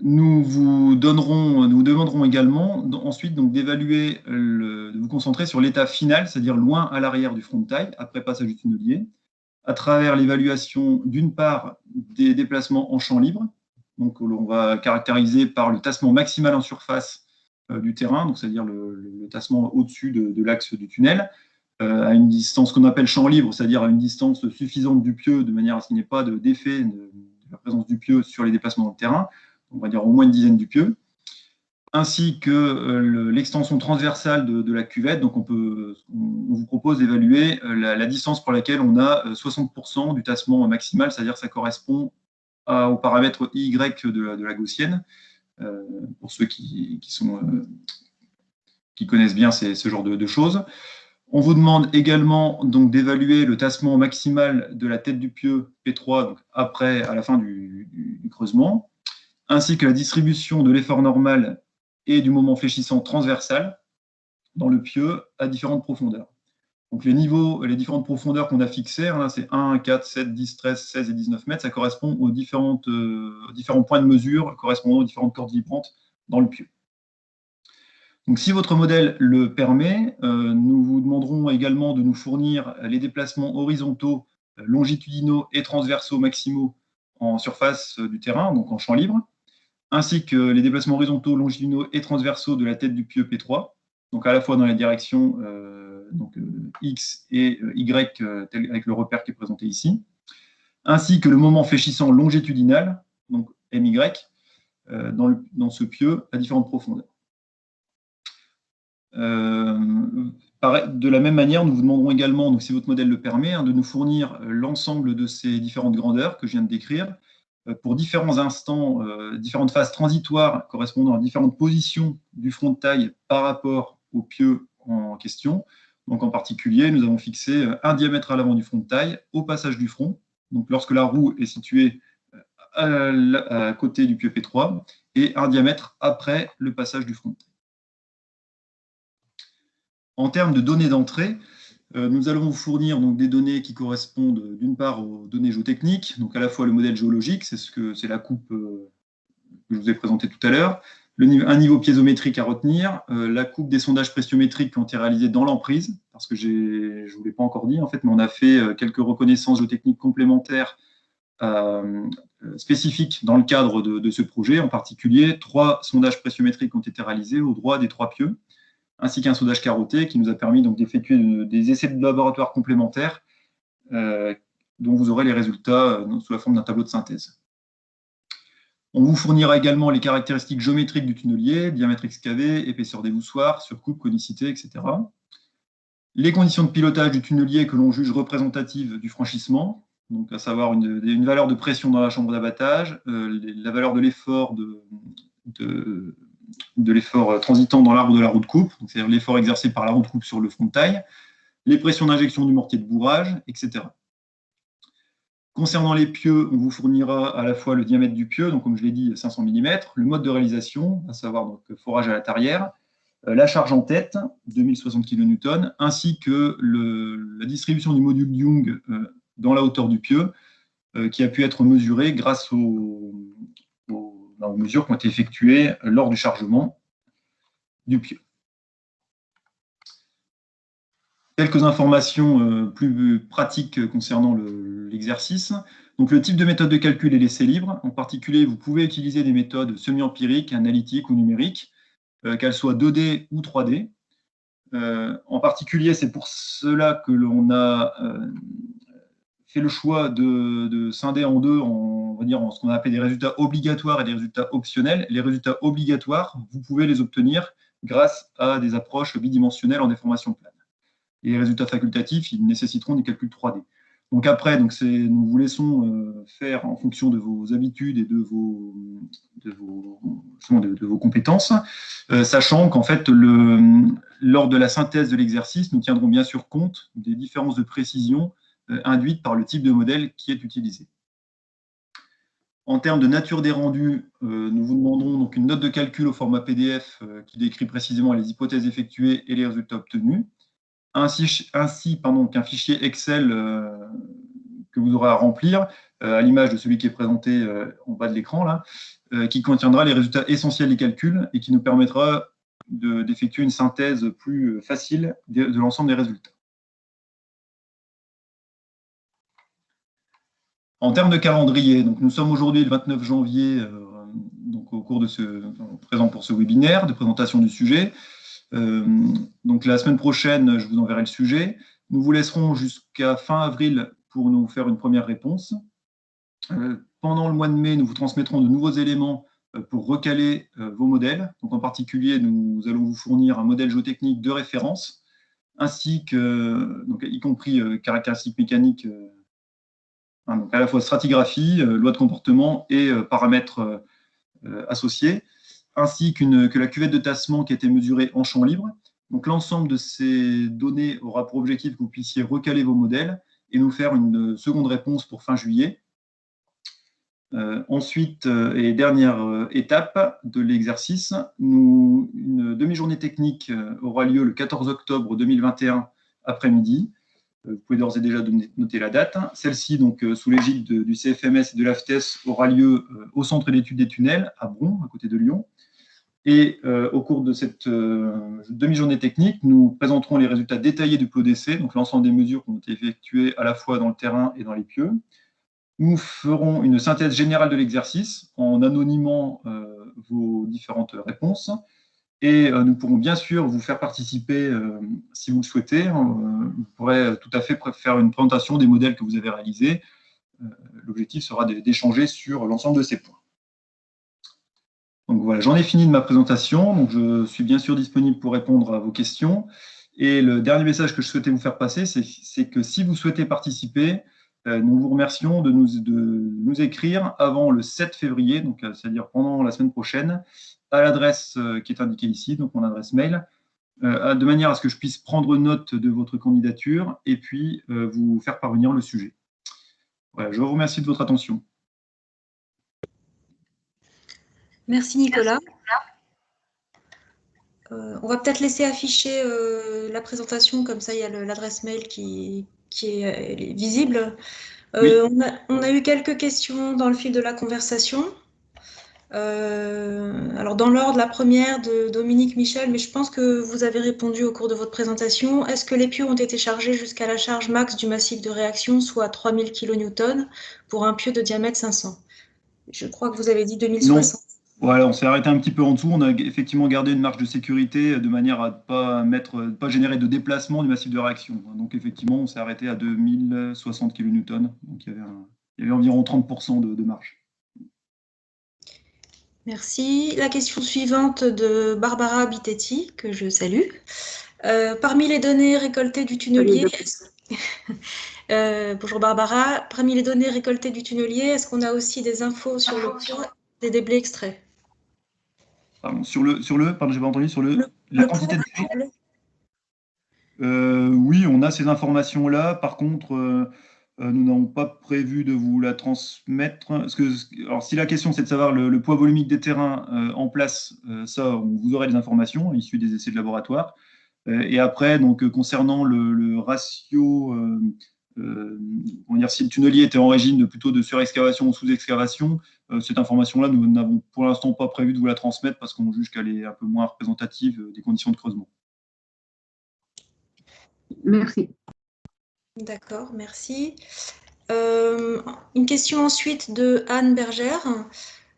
C: Nous vous demanderons également ensuite d'évaluer, de vous concentrer sur l'état final, c'est-à-dire loin à l'arrière du front de taille, après passage du tunnelier, à travers l'évaluation d'une part des déplacements en champ libre, donc on va caractériser par le tassement maximal en surface du terrain, donc c'est-à-dire le tassement au-dessus de l'axe du tunnel, à une distance qu'on appelle champ libre, c'est-à-dire à une distance suffisante du pieu, de manière à ce qu'il n'y ait pas d'effet de la présence du pieu sur les déplacements dans le terrain, on va dire au moins une dizaine du pieu, ainsi que l'extension transversale de la cuvette. Donc on vous propose d'évaluer la distance pour laquelle on a 60% du tassement maximal, c'est-à-dire que ça correspond au paramètre Y de la gaussienne, pour ceux qui connaissent bien ce genre de choses. On vous demande également d'évaluer le tassement maximal de la tête du pieu P3 donc à la fin du creusement, ainsi que la distribution de l'effort normal et du moment fléchissant transversal dans le pieu à différentes profondeurs. Donc les différentes profondeurs qu'on a fixées, là c'est 1, 4, 7, 10, 13, 16 et 19 mètres, ça correspond aux différents points de mesure correspondant aux différentes cordes vibrantes dans le pieu. Donc, si votre modèle le permet, nous vous demanderons également de nous fournir les déplacements horizontaux, longitudinaux et transversaux maximaux en surface du terrain, donc en champ libre, ainsi que les déplacements horizontaux, longitudinaux et transversaux de la tête du pieu P3, donc à la fois dans les directions X et Y, avec le repère qui est présenté ici, ainsi que le moment fléchissant longitudinal, donc MY, dans ce pieu à différentes profondeurs. De la même manière, nous vous demanderons également, donc si votre modèle le permet, de nous fournir l'ensemble de ces différentes grandeurs que je viens de décrire pour différents instants, différentes phases transitoires correspondant à différentes positions du front de taille par rapport au pieu en question. Donc en particulier, nous avons fixé un diamètre à l'avant du front de taille au passage du front, donc lorsque la roue est située à côté du pieu P3, et un diamètre après le passage du front de taille. En termes de données d'entrée, nous allons vous fournir des données qui correspondent d'une part aux données géotechniques, donc à la fois le modèle géologique, c'est la coupe que je vous ai présentée tout à l'heure, un niveau piézométrique à retenir, la coupe des sondages pressiométriques qui ont été réalisés dans l'emprise, parce que je ne vous l'ai pas encore dit en fait, mais on a fait quelques reconnaissances géotechniques complémentaires spécifiques dans le cadre de ce projet. En particulier, 3 sondages pressiométriques ont été réalisés au droit des 3 pieux, ainsi qu'un sondage carotté qui nous a permis d'effectuer des essais de laboratoire complémentaires dont vous aurez les résultats sous la forme d'un tableau de synthèse. On vous fournira également les caractéristiques géométriques du tunnelier, diamètre excavé, épaisseur des voussoirs, surcoupe, conicité, etc. Les conditions de pilotage du tunnelier que l'on juge représentatives du franchissement, donc à savoir une valeur de pression dans la chambre d'abattage, la valeur de l'effort de l'effort transitant dans l'arbre de la roue de coupe, c'est-à-dire l'effort exercé par la roue de coupe sur le front de taille, les pressions d'injection du mortier de bourrage, etc. Concernant les pieux, on vous fournira à la fois le diamètre du pieu, donc comme je l'ai dit, 500 mm, le mode de réalisation, à savoir donc, forage à la tarière, la charge en tête, 2060 kN, ainsi que la distribution du module Young dans la hauteur du pieu, qui a pu être mesurée grâce aux mesures qui ont été effectuées lors du chargement du pieu. Quelques informations plus pratiques concernant l'exercice. Donc, le type de méthode de calcul est laissé libre. En particulier, vous pouvez utiliser des méthodes semi-empiriques, analytiques ou numériques, qu'elles soient 2D ou 3D. En particulier, c'est pour cela que l'on a fait le choix de scinder en deux, on va dire, en ce qu'on appelle des résultats obligatoires et des résultats optionnels. Les résultats obligatoires, vous pouvez les obtenir grâce à des approches bidimensionnelles en déformation plane. Et les résultats facultatifs, ils nécessiteront des calculs 3D. Donc après, nous vous laissons faire en fonction de vos habitudes et de vos compétences, sachant qu'en fait, lors de la synthèse de l'exercice, nous tiendrons bien sûr compte des différences de précision induites par le type de modèle qui est utilisé. En termes de nature des rendus, nous vous demanderons donc une note de calcul au format PDF qui décrit précisément les hypothèses effectuées et les résultats obtenus, ainsi qu'un fichier Excel que vous aurez à remplir, à l'image de celui qui est présenté en bas de l'écran, là, qui contiendra les résultats essentiels des calculs et qui nous permettra d'effectuer une synthèse plus facile de l'ensemble des résultats. En termes de calendrier, donc nous sommes aujourd'hui le 29 janvier, donc au cours de présent pour ce webinaire de présentation du sujet. Donc la semaine prochaine, je vous enverrai le sujet. Nous vous laisserons jusqu'à fin avril pour nous faire une première réponse. Pendant le mois de mai, nous vous transmettrons de nouveaux éléments pour recaler vos modèles. Donc en particulier, nous allons vous fournir un modèle géotechnique de référence, ainsi que, donc, y compris caractéristiques mécaniques, donc à la fois stratigraphie, loi de comportement et paramètres associés, ainsi que la cuvette de tassement qui a été mesurée en champ libre. Donc l'ensemble de ces données aura pour objectif que vous puissiez recaler vos modèles et nous faire une seconde réponse pour fin juillet. Ensuite, et dernière étape de l'exercice, une demi-journée technique aura lieu le 14 octobre 2021 après-midi. Vous pouvez d'ores et déjà noter la date. Celle-ci, donc sous l'égide du CFMS et de l'AFTES, aura lieu au Centre d'études des tunnels à Bron, à côté de Lyon. Et au cours de cette demi-journée technique, nous présenterons les résultats détaillés du plot d'essai, donc l'ensemble des mesures qui ont été effectuées à la fois dans le terrain et dans les pieux. Nous ferons une synthèse générale de l'exercice en anonymant vos différentes réponses. Et nous pourrons bien sûr vous faire participer, si vous le souhaitez. Vous pourrez tout à fait faire une présentation des modèles que vous avez réalisés. L'objectif sera d'échanger sur l'ensemble de ces points. Donc voilà, j'en ai fini de ma présentation. Donc je suis bien sûr disponible pour répondre à vos questions. Et le dernier message que je souhaitais vous faire passer, c'est que si vous souhaitez participer, nous vous remercions de nous écrire avant le 7 février, donc c'est-à-dire pendant la semaine prochaine, à l'adresse qui est indiquée ici, donc mon adresse mail, de manière à ce que je puisse prendre note de votre candidature et puis vous faire parvenir le sujet. Voilà, je vous remercie de votre attention.
A: Merci Nicolas. On va peut-être laisser afficher la présentation, comme ça il y a l'adresse mail qui est visible.
C: Oui.
A: On a eu quelques questions dans le fil de la conversation. Alors dans l'ordre, la première de Dominique Michel, mais je pense que vous avez répondu au cours de votre présentation. Est-ce que les pieux ont été chargés jusqu'à la charge max du massif de réaction, soit 3000 kN, pour un pieu de diamètre 500? Je crois que vous avez dit 2060.
C: Non. Voilà, on s'est arrêté un petit peu en dessous. On a effectivement gardé une marge de sécurité de manière à ne pas générer de déplacement du massif de réaction. Donc effectivement, on s'est arrêté à 2060 kN. Donc il y avait environ 30% de marge.
A: Merci. La question suivante de Barbara Bitetti, que je salue. Parmi les données récoltées du tunnelier, bonjour Barbara, parmi les données récoltées du tunnelier, est-ce qu'on a aussi des infos sur le poids des déblais extraits?
C: Pardon, pardon, j'ai pas entendu, sur la quantité de déblais. Oui, on a ces informations-là. Par contre, nous n'avons pas prévu de vous la transmettre. Alors, si la question c'est de savoir le poids volumique des terrains en place, ça, vous aurez les informations issues des essais de laboratoire. Et après, donc, concernant le ratio, on va dire si le tunnelier était en régime plutôt de surexcavation ou sous-excavation, cette information-là, nous n'avons pour l'instant pas prévu de vous la transmettre parce qu'on juge qu'elle est un peu moins représentative des conditions de creusement.
D: Merci.
A: D'accord, merci. Une question ensuite de Anne Bergère.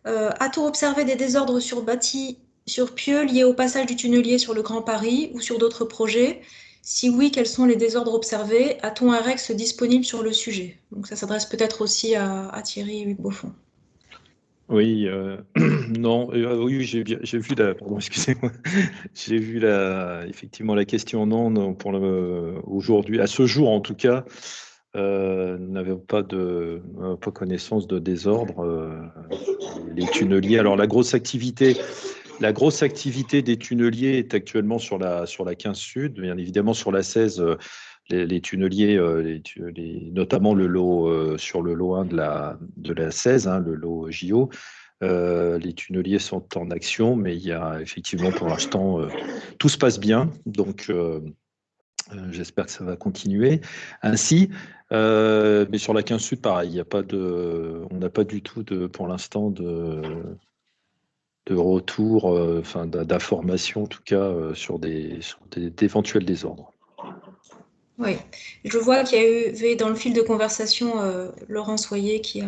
A: A-t-on observé des désordres sur bâti sur Pieux liés au passage du tunnelier sur le Grand Paris ou sur d'autres projets? Si oui, quels sont les désordres observés? A-t-on un REX disponible sur le sujet? Donc ça s'adresse peut-être aussi à Thierry Beaufond.
B: Oui, non, oui, j'ai vu pardon, excusez-moi, j'ai vu effectivement la question. Non, pour aujourd'hui, à ce jour en tout cas, nous n'avons pas connaissance de désordre. Les tunneliers. Alors la grosse activité des tunneliers est actuellement sur la 15 Sud, bien évidemment sur la 16. Les tunneliers, notamment le lot sur le lot 1 de la 16, hein, le lot JO, les tunneliers sont en action, mais il y a effectivement pour l'instant tout se passe bien, donc j'espère que ça va continuer ainsi. Mais sur la 15 Sud, pareil, il y a pas on n'a pas du tout pour l'instant de retour, enfin d'informations en tout cas sur d'éventuels désordres.
A: Oui, je vois qu'il y a eu dans le fil de conversation Laurent Soyer qui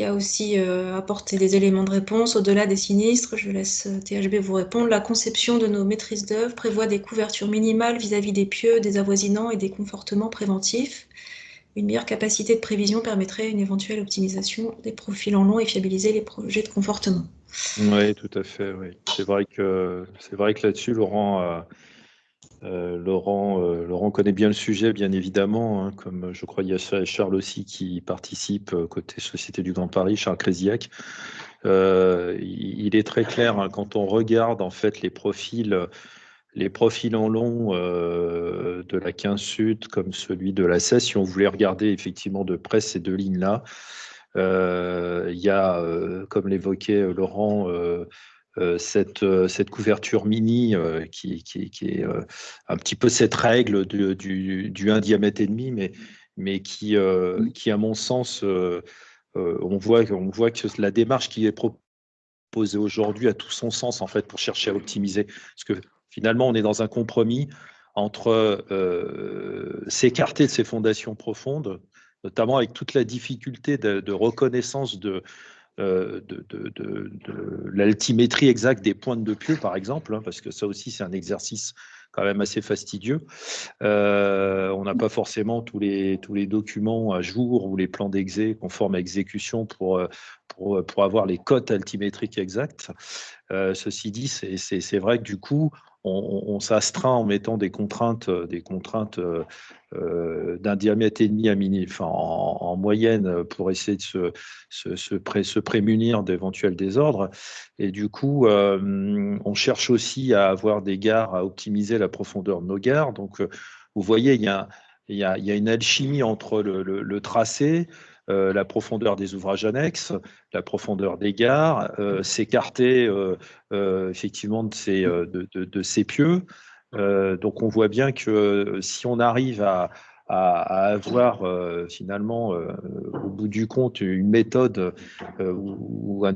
A: a aussi apporté des éléments de réponse au-delà des sinistres. Je laisse THB vous répondre. La conception de nos maîtrises d'œuvre prévoit des couvertures minimales vis-à-vis des pieux, des avoisinants et des confortements préventifs. Une meilleure capacité de prévision permettrait une éventuelle optimisation des profils en long et fiabiliser les projets de confortement.
B: Oui, tout à fait. Oui. C'est vrai que là-dessus, Laurent connaît bien le sujet, bien évidemment, hein, comme je crois il y a Charles aussi qui participe côté Société du Grand Paris, Charles Crésiac. Il est très clair hein, quand on regarde en fait les profils en long de la 15 Sud comme celui de la 16. Si on voulait regarder effectivement de près ces deux lignes-là, il y a, comme l'évoquait Laurent, cette couverture mini qui est un petit peu cette règle du 1 diamètre et demi, mais qui, à mon sens, on voit que la démarche qui est proposée aujourd'hui a tout son sens en fait pour chercher à optimiser. Parce que finalement, on est dans un compromis entre s'écarter de ces fondations profondes, notamment avec toute la difficulté de reconnaissance de l'altimétrie exacte des pointes de pieux, par exemple, hein, parce que ça aussi, c'est un exercice quand même assez fastidieux. On n'a pas forcément tous les documents à jour ou les plans d'exé conformes à exécution pour avoir les cotes altimétriques exactes. Ceci dit, c'est vrai que du coup, on s'astreint en mettant des contraintes d'un diamètre et demi en moyenne pour essayer de se prémunir d'éventuels désordres. Et du coup, on cherche aussi à avoir des gares, à optimiser la profondeur de nos gares. Donc, vous voyez, il y a une alchimie entre le tracé, la profondeur des ouvrages annexes, la profondeur des gares, s'écarter effectivement de ces pieux. Donc on voit bien que si on arrive à avoir finalement au bout du compte une méthode ou un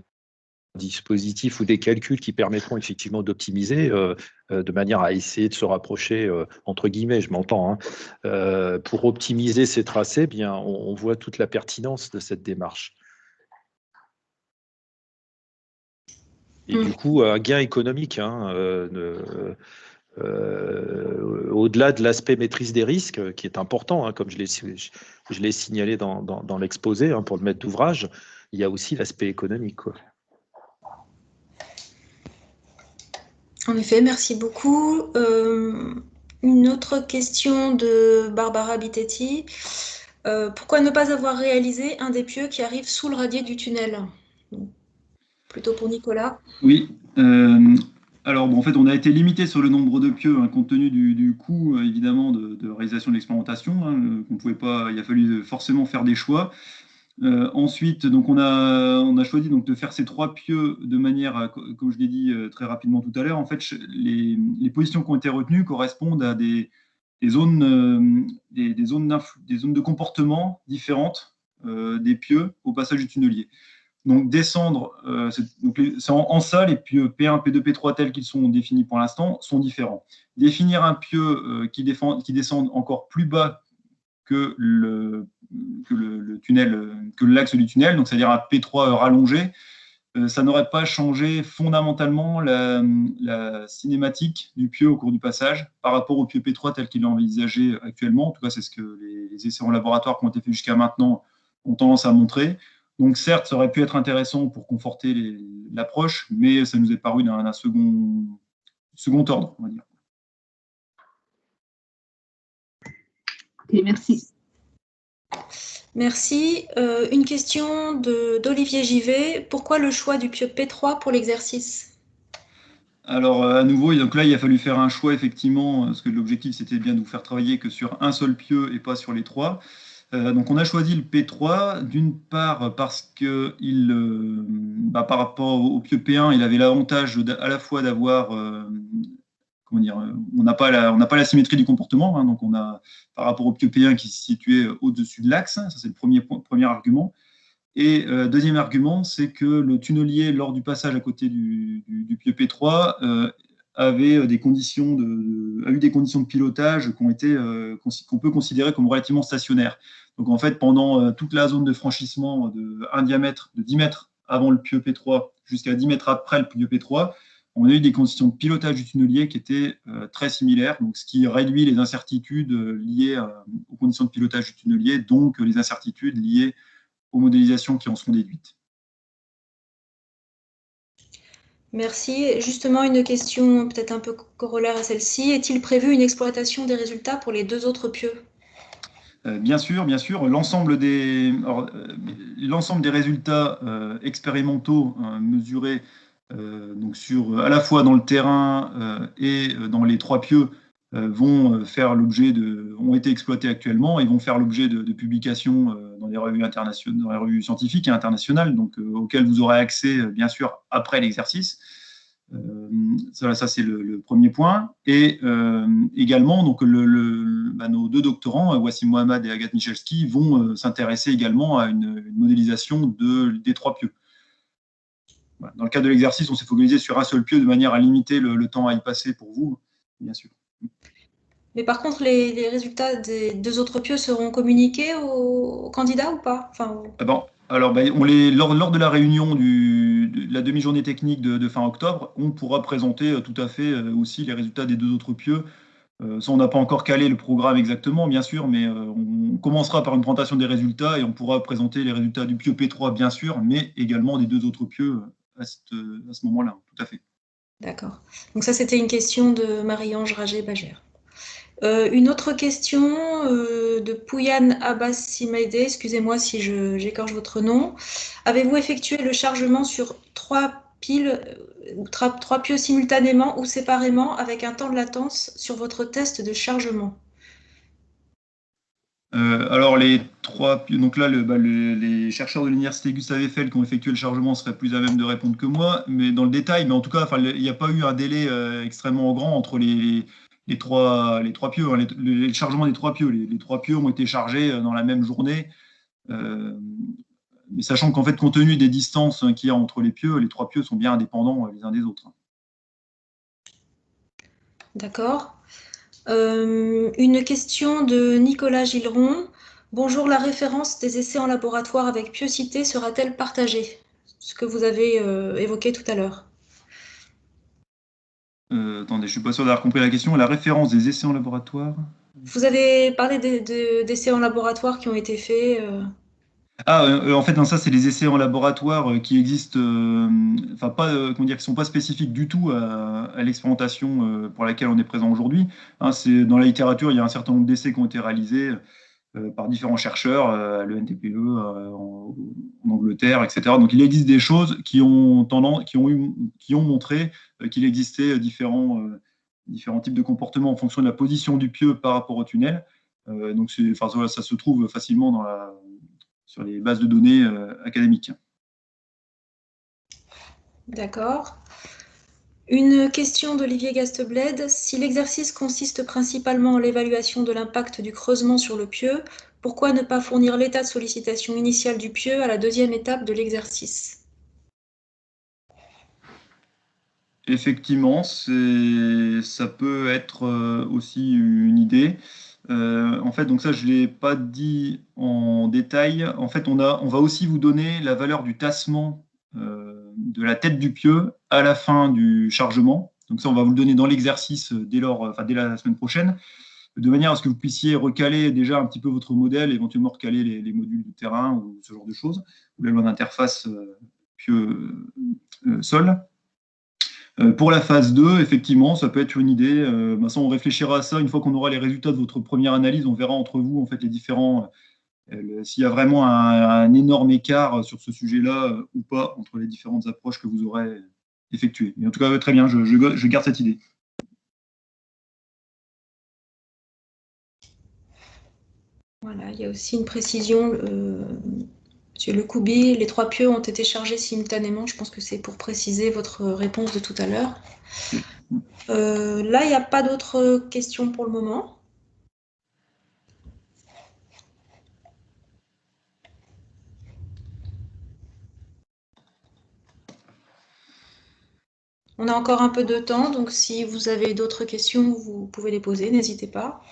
B: dispositif ou des calculs qui permettront effectivement d'optimiser de manière à essayer de se rapprocher, entre guillemets, je m'entends, hein, pour optimiser ces tracés, bien, on voit toute la pertinence de cette démarche. Et du coup, un gain économique, hein, au-delà de l'aspect maîtrise des risques, qui est important, hein, comme je l'ai signalé dans l'exposé, hein, pour le maître d'ouvrage, il y a aussi l'aspect économique, quoi.
A: En effet, merci beaucoup. Une autre question de Barbara Bitetti. Pourquoi ne pas avoir réalisé un des pieux qui arrive sous le radier du tunnel? Plutôt pour Nicolas.
C: Oui. Alors, bon, en fait, on a été limité sur le nombre de pieux, hein, compte tenu du coût, évidemment, de réalisation de l'expérimentation. Hein, qu'on pouvait pas, il a fallu forcément faire des choix. Ensuite, donc on a choisi donc de faire ces 3 pieux de manière à, comme je l'ai dit très rapidement tout à l'heure, en fait, les positions qui ont été retenues correspondent à des zones de comportement différentes des pieux au passage du tunnelier. Donc descendre, c'est en ça, les pieux P1, P2, P3 tels qu'ils sont définis pour l'instant sont différents. Définir un pieu qui descend encore plus bas que l'axe du tunnel, donc c'est-à-dire un P3 rallongé. Ça n'aurait pas changé fondamentalement la cinématique du pieu au cours du passage par rapport au pieu P3 tel qu'il est envisagé actuellement. En tout cas, c'est ce que les essais en laboratoire qui ont été faits jusqu'à maintenant ont tendance à montrer. Donc certes, ça aurait pu être intéressant pour conforter l'approche, mais ça nous est paru d'un second ordre, on va dire.
D: Ok, merci.
A: Merci. Une question d'Olivier Givet. Pourquoi le choix du pieu P3 pour l'exercice?
C: Alors, à nouveau, donc là, il a fallu faire un choix, effectivement, parce que l'objectif, c'était bien de vous faire travailler que sur un seul pieu et pas sur les trois. Donc, on a choisi le P3, d'une part parce que par rapport au pieu P1, il avait l'avantage à la fois d'avoir, on n'a pas la symétrie du comportement, hein, donc on a, par rapport au pieu P1 qui se situait au-dessus de l'axe, ça c'est le premier argument. Et deuxième argument, c'est que le tunnelier, lors du passage à côté du pieu P3, a eu des conditions de pilotage qu'on peut considérer comme relativement stationnaires. Donc en fait, pendant toute la zone de franchissement d'un diamètre de 10 mètres avant le pieu P3 jusqu'à 10 mètres après le pieu P3, on a eu des conditions de pilotage du tunnelier qui étaient très similaires, donc ce qui réduit les incertitudes liées aux conditions de pilotage du tunnelier, donc les incertitudes liées aux modélisations qui en sont déduites.
A: Merci. Justement, une question peut-être un peu corollaire à celle-ci. Est-il prévu une exploitation des résultats pour les deux autres pieux?
C: Bien sûr. L'ensemble des résultats expérimentaux mesurés donc à la fois dans le terrain et dans les trois pieux ont été exploités actuellement et vont faire l'objet de publications dans les revues internationales, dans les revues scientifiques et internationales, donc auxquelles vous aurez accès bien sûr après l'exercice. Ça c'est le premier point. Et également, donc nos deux doctorants, Wassim Mohammad et Agathe Michalski, vont s'intéresser également à une modélisation des trois pieux. Voilà. Dans le cadre de l'exercice, on s'est focalisé sur un seul pieu de manière à limiter le temps à y passer pour vous, bien sûr.
A: Mais par contre, les résultats des deux autres pieux seront communiqués aux candidats ou pas?
C: Alors, lors de la réunion de la demi-journée technique de fin octobre, on pourra présenter tout à fait aussi les résultats des deux autres pieux. Ça, on n'a pas encore calé le programme exactement, bien sûr, mais on commencera par une présentation des résultats et on pourra présenter les résultats du pieu P3, bien sûr, mais également des deux autres pieux à ce moment-là, tout à fait.
A: D'accord. Donc ça, c'était une question de Marie-Ange Rager-Bagère. Une autre question de Pouyan Abbas-Simaide, excusez-moi si j'écorche votre nom. Avez-vous effectué le chargement sur trois piles, trois pieux simultanément ou séparément avec un temps de latence sur votre test de chargement?
C: Alors les trois pieux, donc là les chercheurs de l'université Gustave Eiffel qui ont effectué le chargement seraient plus à même de répondre que moi, mais dans le détail, mais en tout cas, il n'y a pas eu un délai extrêmement grand entre les trois pieux, hein, le chargement des trois pieux. Les trois pieux ont été chargés dans la même journée, mais sachant qu'en fait, compte tenu des distances qu'il y a entre les pieux, les trois pieux sont bien indépendants les uns des autres.
A: D'accord. Une question de Nicolas Gilleron. Bonjour, la référence des essais en laboratoire avec pieucité sera-t-elle partagée? Ce que vous avez évoqué tout à l'heure.
C: Attendez, je ne suis pas sûr d'avoir compris la question. La référence des essais en laboratoire?
A: Vous avez parlé d'essais en laboratoire qui ont été faits.
C: En fait, non, ça, c'est les essais en laboratoire qui existent, qui sont pas spécifiques du tout à l'expérimentation pour laquelle on est présent aujourd'hui. Hein, dans la littérature, il y a un certain nombre d'essais qui ont été réalisés par différents chercheurs, à l'ENTPE, en Angleterre, etc. Donc, il existe des choses qui ont montré qu'il existait différents types de comportements en fonction de la position du pieu par rapport au tunnel. Donc, ça se trouve facilement sur les bases de données académiques.
A: D'accord. Une question d'Olivier Gastbled. Si l'exercice consiste principalement en l'évaluation de l'impact du creusement sur le pieu, pourquoi ne pas fournir l'état de sollicitation initiale du pieu à la deuxième étape de l'exercice?
C: Effectivement, ça peut être aussi une idée. En fait, donc ça, je ne l'ai pas dit en détail. En fait, on va aussi vous donner la valeur du tassement de la tête du pieu à la fin du chargement. Donc ça, on va vous le donner dans l'exercice dès la semaine prochaine, de manière à ce que vous puissiez recaler déjà un petit peu votre modèle, éventuellement recaler les modules de terrain ou ce genre de choses, ou la loi d'interface pieu-sol. Pour la phase 2, effectivement, ça peut être une idée. Ça, on réfléchira à ça une fois qu'on aura les résultats de votre première analyse. On verra entre vous en fait les différents, s'il y a vraiment un énorme écart sur ce sujet-là ou pas entre les différentes approches que vous aurez effectuées. Mais en tout cas, très bien, je garde cette idée.
A: Voilà, il y a aussi une précision. Monsieur Lecoubi, les 3 pieux ont été chargés simultanément. Je pense que c'est pour préciser votre réponse de tout à l'heure. Là, il n'y a pas d'autres questions pour le moment. On a encore un peu de temps, donc si vous avez d'autres questions, vous pouvez les poser, n'hésitez pas.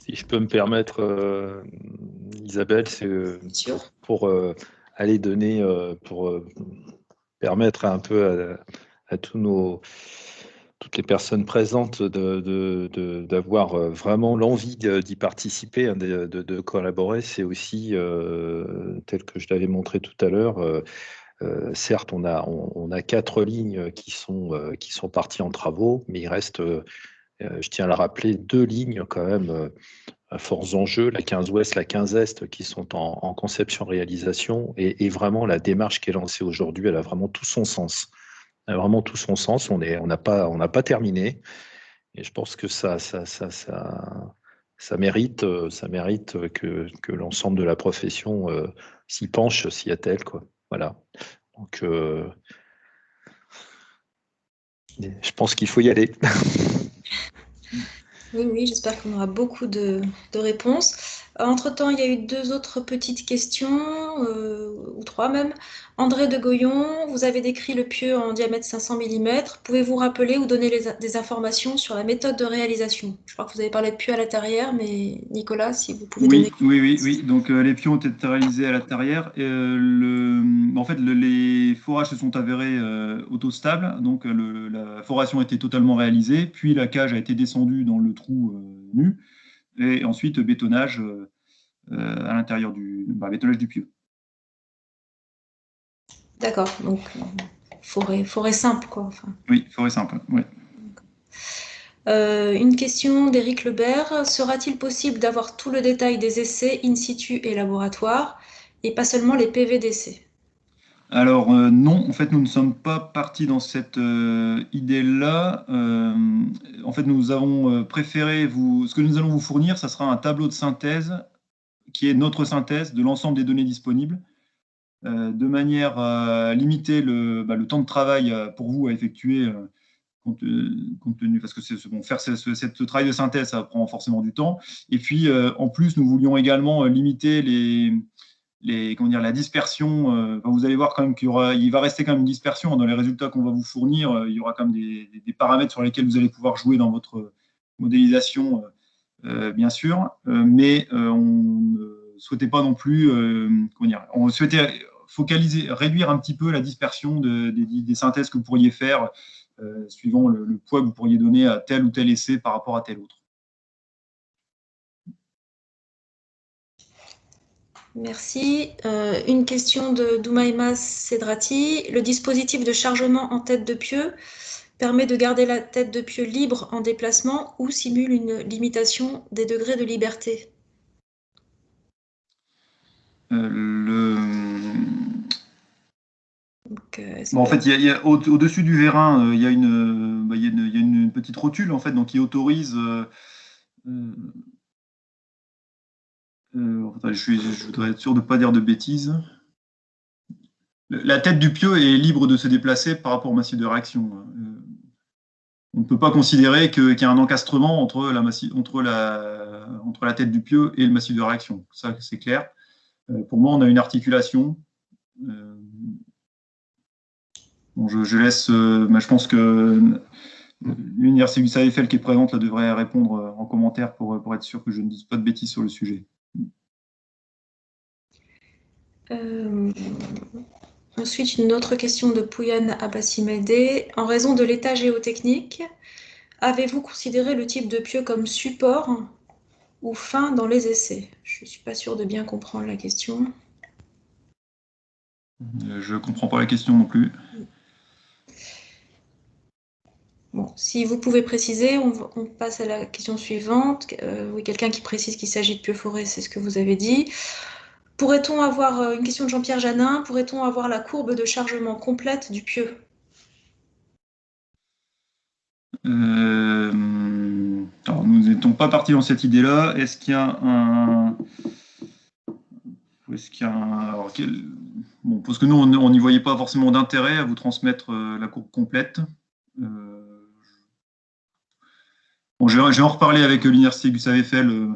B: Si je peux me permettre, Isabelle, c'est pour aller donner, pour permettre un peu à toutes les personnes présentes d'avoir vraiment l'envie d'y participer, hein, de collaborer. C'est aussi, tel que je l'avais montré tout à l'heure, certes, on a 4 lignes qui sont parties en travaux, mais il reste, je tiens à le rappeler, 2 lignes quand même à forts enjeux, la 15 Ouest, la 15 Est, qui sont en conception-réalisation. Et vraiment, la démarche qui est lancée aujourd'hui, elle a vraiment tout son sens. Elle a vraiment tout son sens. On n'a pas terminé. Et je pense que ça mérite que l'ensemble de la profession s'y penche, s'y attelle, quoi. Voilà. Donc, je pense qu'il faut y aller.
A: Oui, j'espère qu'on aura beaucoup de réponses. Entre-temps, il y a eu 2 autres petites questions, ou 3 même. André de Goyon, vous avez décrit le pieu en diamètre 500 mm. Pouvez-vous rappeler ou donner des informations sur la méthode de réalisation? Je crois que vous avez parlé de pieu à l'intérieur, mais Nicolas, si vous pouvez donner...
C: Oui. Donc, les pieux ont été réalisés à l'intérieur. En fait, les forages se sont avérés autostables. Donc, la foration a été totalement réalisée. Puis, la cage a été descendue dans le trou nu. Et ensuite, bétonnage à l'intérieur bétonnage du pieu.
A: D'accord. Donc, forêt simple, quoi. Enfin.
C: Oui, forêt simple. Oui.
A: Une question d'Éric Lebert. Sera-t-il possible d'avoir tout le détail des essais in situ et laboratoire et pas seulement les PV d'essais?
C: Alors non, en fait, nous ne sommes pas partis dans cette idée-là. En fait, nous avons préféré ce que nous allons vous fournir, ça sera un tableau de synthèse qui est notre synthèse de l'ensemble des données disponibles, de manière à limiter le temps de travail pour vous à effectuer. Compte tenu, parce que faire ce travail de synthèse, ça prend forcément du temps. Et puis, en plus, nous voulions également limiter la dispersion. Vous allez voir quand même il va rester quand même une dispersion dans les résultats qu'on va vous fournir. Il y aura quand même des paramètres sur lesquels vous allez pouvoir jouer dans votre modélisation, bien sûr. Mais on ne souhaitait pas non plus, on souhaitait réduire un petit peu la dispersion des synthèses que vous pourriez faire suivant le poids que vous pourriez donner à tel ou tel essai par rapport à tel autre.
A: Merci. Une question de Doumaïma Sedrati. Le dispositif de chargement en tête de pieu permet de garder la tête de pieu libre en déplacement ou simule une limitation des degrés de liberté?
C: En fait, au-dessus du vérin, il y a une petite rotule en fait, donc qui autorise. Je voudrais être sûr de ne pas dire de bêtises. La tête du pieu est libre de se déplacer par rapport au massif de réaction. on ne peut pas considérer qu'il y a un encastrement entre la tête du pieu et le massif de réaction. Ça, c'est clair. Pour moi, on a une articulation. Bon, je laisse, je pense que l'université Gustave Eiffel qui est présente là, devrait répondre en commentaire pour être sûr que je ne dise pas de bêtises sur le sujet.
A: Ensuite, une autre question de Pouyan Abassimede. En raison de l'état géotechnique, avez-vous considéré le type de pieu comme support ou fin dans les essais? Je ne suis pas sûre de bien comprendre la question.
C: Je ne comprends pas la question non plus.
A: Bon, si vous pouvez préciser, on passe à la question suivante. Oui, quelqu'un qui précise qu'il s'agit de pieux forêt, c'est ce que vous avez dit. Pourrait-on avoir, une question de Jean-Pierre Janin, pourrait-on avoir la courbe de chargement complète du pieu?
C: Alors, nous n'étions pas partis dans cette idée-là. Est-ce qu'il y a un... Alors, bon, parce que nous, on n'y voyait pas forcément d'intérêt à vous transmettre la courbe complète. Bon, je vais en reparler avec l'université Gustave Eiffel,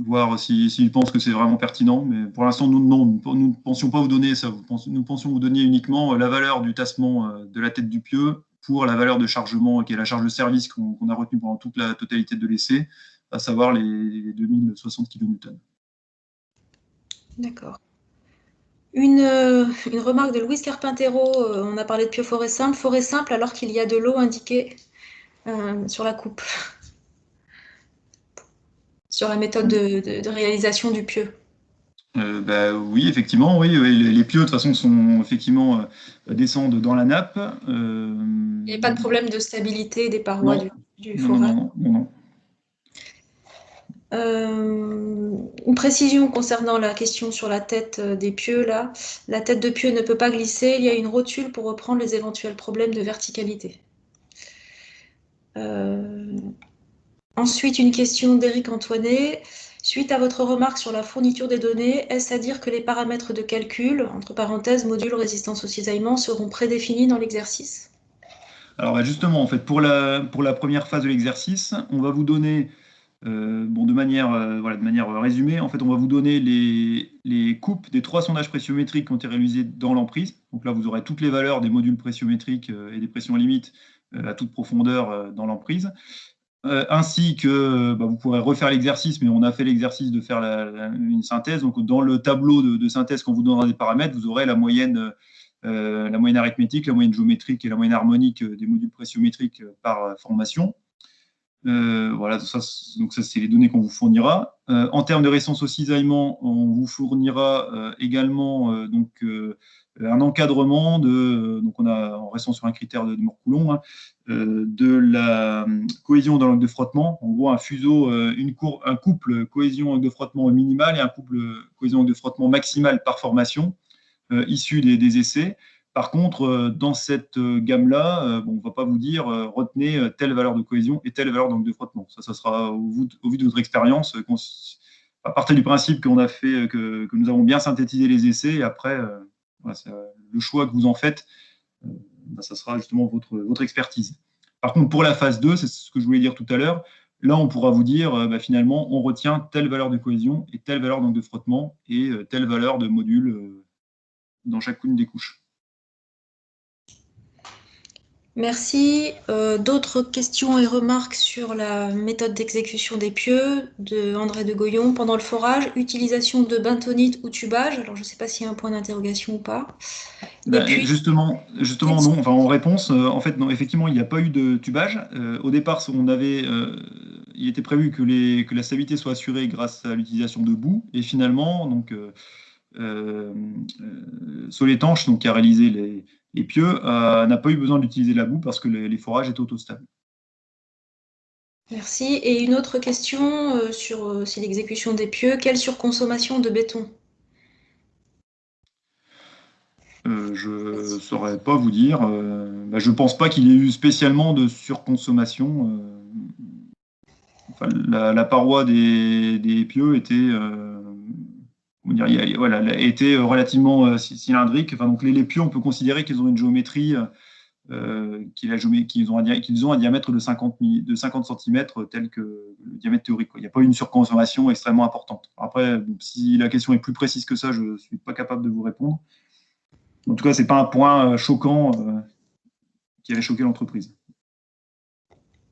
C: voir s'ils pensent que c'est vraiment pertinent. Mais pour l'instant, nous ne pensions pas vous donner ça. Nous pensions vous donner uniquement la valeur du tassement de la tête du pieu pour la valeur de chargement, qui est la charge de service qu'on a retenue pendant toute la totalité de l'essai, à savoir les 2060 kN.
A: D'accord. Une remarque de Louise Carpintero, on a parlé de pieu forêt simple alors qu'il y a de l'eau indiquée sur la coupe, sur la méthode de réalisation du pieu.
C: Oui, effectivement, oui, les pieux de toute façon sont effectivement descendent dans la nappe.
A: Il n'y a pas de problème de stabilité des parois du forage.
C: Non.
A: Une précision concernant la question sur la tête des pieux, là. La tête de pieu ne peut pas glisser, il y a une rotule pour reprendre les éventuels problèmes de verticalité. Ensuite, une question d'Éric Antoinet. Suite à votre remarque sur la fourniture des données, est-ce à dire que les paramètres de calcul, entre parenthèses, module résistance au cisaillement, seront prédéfinis dans l'exercice?
C: Alors justement, en fait, pour la première phase de l'exercice, on va vous donner, de manière résumée, en fait, on va vous donner les coupes des 3 sondages pressiométriques qui ont été réalisés dans l'emprise. Donc là, vous aurez toutes les valeurs des modules pressiométriques et des pressions limites à toute profondeur dans l'emprise. Ainsi que vous pourrez refaire l'exercice, mais on a fait l'exercice de faire une synthèse. Donc, dans le tableau de synthèse, quand vous donnera des paramètres, vous aurez la moyenne arithmétique, la moyenne géométrique et la moyenne harmonique des modules pressiométriques par formation. Voilà, donc ça, c'est les données qu'on vous fournira. En termes de résistance au cisaillement, on vous fournira également un encadrement donc en restant sur un critère de Moore-Coulomb, de la cohésion dans l'angle de frottement. On voit un couple cohésion angle de frottement minimal et un couple cohésion angle de frottement maximal par formation issu des essais. Par contre, dans cette gamme-là, on ne va pas vous dire retenez telle valeur de cohésion et telle valeur d'angle de frottement. Ça sera au vu de votre expérience, à partir du principe qu'on a fait, que nous avons bien synthétisé les essais, et après, le choix que vous en faites, ça sera justement votre expertise. Par contre, pour la phase 2, c'est ce que je voulais dire tout à l'heure, là, on pourra vous dire, finalement, on retient telle valeur de cohésion et telle valeur d'angle de frottement et telle valeur de module dans chacune des couches.
A: Merci. D'autres questions et remarques sur la méthode d'exécution des pieux de André de Goyon pendant le forage, utilisation de bentonite ou tubage. Alors, je ne sais pas s'il y a un point d'interrogation ou pas.
C: Justement, non. Enfin, en réponse, en fait, non, effectivement, il n'y a pas eu de tubage. Au départ, il était prévu que la stabilité soit assurée grâce à l'utilisation de boue. Et finalement, donc, Soletanche, qui a réalisé les pieux, n'a pas eu besoin d'utiliser la boue parce que les forages étaient autostables.
A: Merci. Et une autre question sur l'exécution des pieux. Quelle surconsommation de béton?
C: Je ne saurais pas vous dire. Je ne pense pas qu'il y ait eu spécialement de surconsommation. La paroi des pieux était, était relativement cylindrique. Donc les pieux, on peut considérer qu'ils ont une géométrie qu'ils ont un diamètre de 50 cm tel que le diamètre théorique. Il n'y a pas une surconsommation extrêmement importante. Après, si la question est plus précise que ça, je ne suis pas capable de vous répondre. En tout cas, ce n'est pas un point choquant qui avait choqué l'entreprise.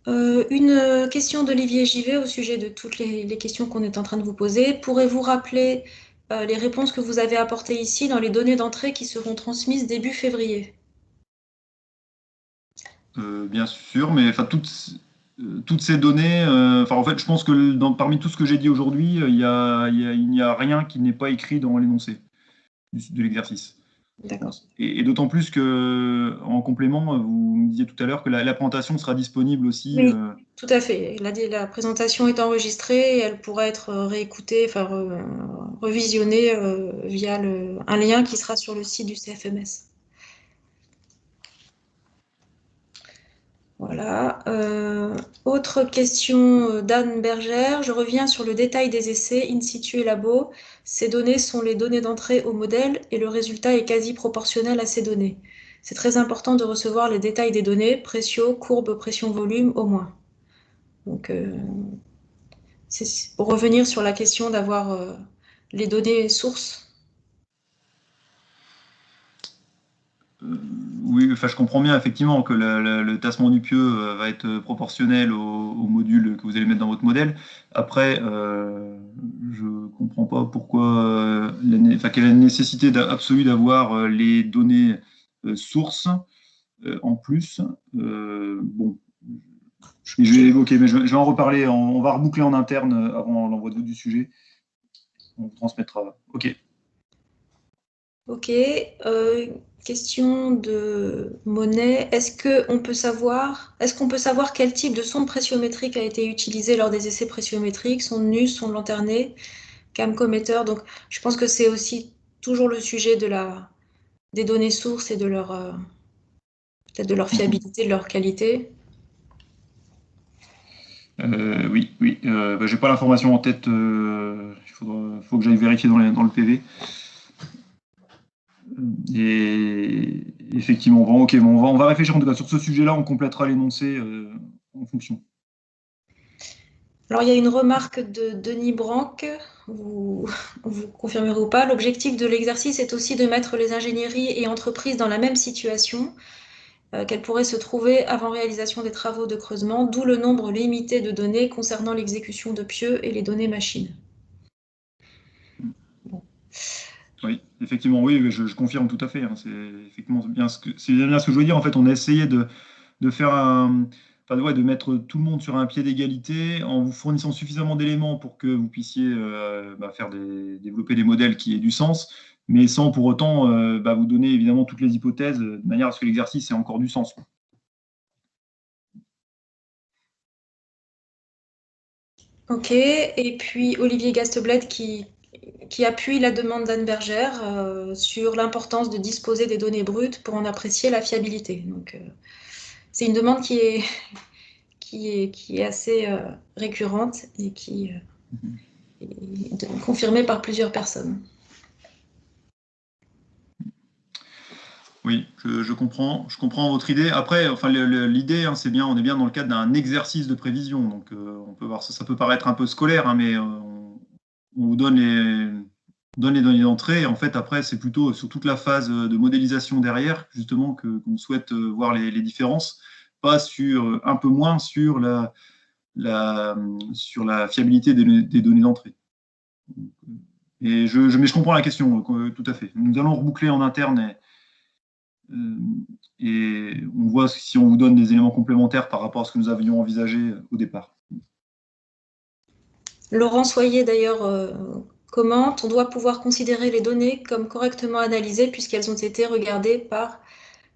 A: Une question d'Olivier Givet au sujet de toutes les questions qu'on est en train de vous poser. Pourrez-vous rappeler les réponses que vous avez apportées ici dans les données d'entrée qui seront transmises début février?
C: Bien sûr, mais toutes ces données, en fait, je pense que parmi tout ce que j'ai dit aujourd'hui, il n'y a rien qui n'est pas écrit dans l'énoncé de l'exercice.
A: D'accord.
C: Et d'autant plus que, en complément, vous me disiez tout à l'heure que la présentation sera disponible aussi.
A: Oui, tout à fait. La présentation est enregistrée et elle pourra être réécoutée, enfin revisionnée via un lien qui sera sur le site du CFMS. Voilà. Autre question d'Anne Bergère. Je reviens sur le détail des essais in situ et labo. Ces données sont les données d'entrée au modèle et le résultat est quasi proportionnel à ces données. C'est très important de recevoir les détails des données, précio, courbe, pression, volume, au moins. Donc, c'est pour revenir sur la question d'avoir les données sources.
C: Oui, enfin, je comprends bien effectivement que le tassement du pieu va être proportionnel au module que vous allez mettre dans votre modèle. Après, je ne comprends pas pourquoi, quelle est la nécessité absolue d'avoir les données sources en plus. Bon, je vais évoquer, mais je vais en reparler. On va reboucler en interne avant l'envoi du sujet. On vous transmettra. OK.
A: Ok. Question de Monet. Est-ce qu'on peut savoir quel type de sonde pressiométrique a été utilisé lors des essais pressiométriques, sonde nus, sonde lanternée, camcometteur? Donc, je pense que c'est aussi toujours le sujet des données sources et de peut-être de leur fiabilité, de leur qualité.
C: Oui. J'ai pas l'information en tête. Il faut que j'aille vérifier dans le PV. Et effectivement, bon, ok, bon, on va réfléchir en tout cas sur ce sujet-là. On complétera l'énoncé en fonction.
A: Alors, il y a une remarque de Denis Branque. Vous confirmerez ou pas. L'objectif de l'exercice est aussi de mettre les ingénieries et entreprises dans la même situation qu'elles pourraient se trouver avant réalisation des travaux de creusement, d'où le nombre limité de données concernant l'exécution de pieux et les données machines. Bon.
C: Oui, effectivement, oui, je confirme tout à fait. Hein, c'est effectivement bien ce que je veux dire. En fait, on a essayé de faire de mettre tout le monde sur un pied d'égalité en vous fournissant suffisamment d'éléments pour que vous puissiez développer des modèles qui aient du sens, mais sans pour autant vous donner évidemment toutes les hypothèses de manière à ce que l'exercice ait encore du sens.
A: Ok, et puis Olivier Gasteblet qui appuie la demande d'Anne Bergère sur l'importance de disposer des données brutes pour en apprécier la fiabilité. Donc, c'est une demande qui est assez récurrente et qui est confirmée par plusieurs personnes.
C: Oui, je comprends votre idée. Après, enfin, l'idée, hein, c'est bien, on est bien dans le cadre d'un exercice de prévision. Donc, on peut voir ça peut paraître un peu scolaire, hein, mais on vous donne les données d'entrée. Et en fait, après, c'est plutôt sur toute la phase de modélisation derrière, justement, qu'on souhaite voir les différences, pas un peu moins sur la fiabilité des données d'entrée. Mais je comprends la question, tout à fait. Nous allons reboucler en interne et on voit si on vous donne des éléments complémentaires par rapport à ce que nous avions envisagé au départ.
A: Laurent Soyer, d'ailleurs, commente: on doit pouvoir considérer les données comme correctement analysées puisqu'elles ont été regardées par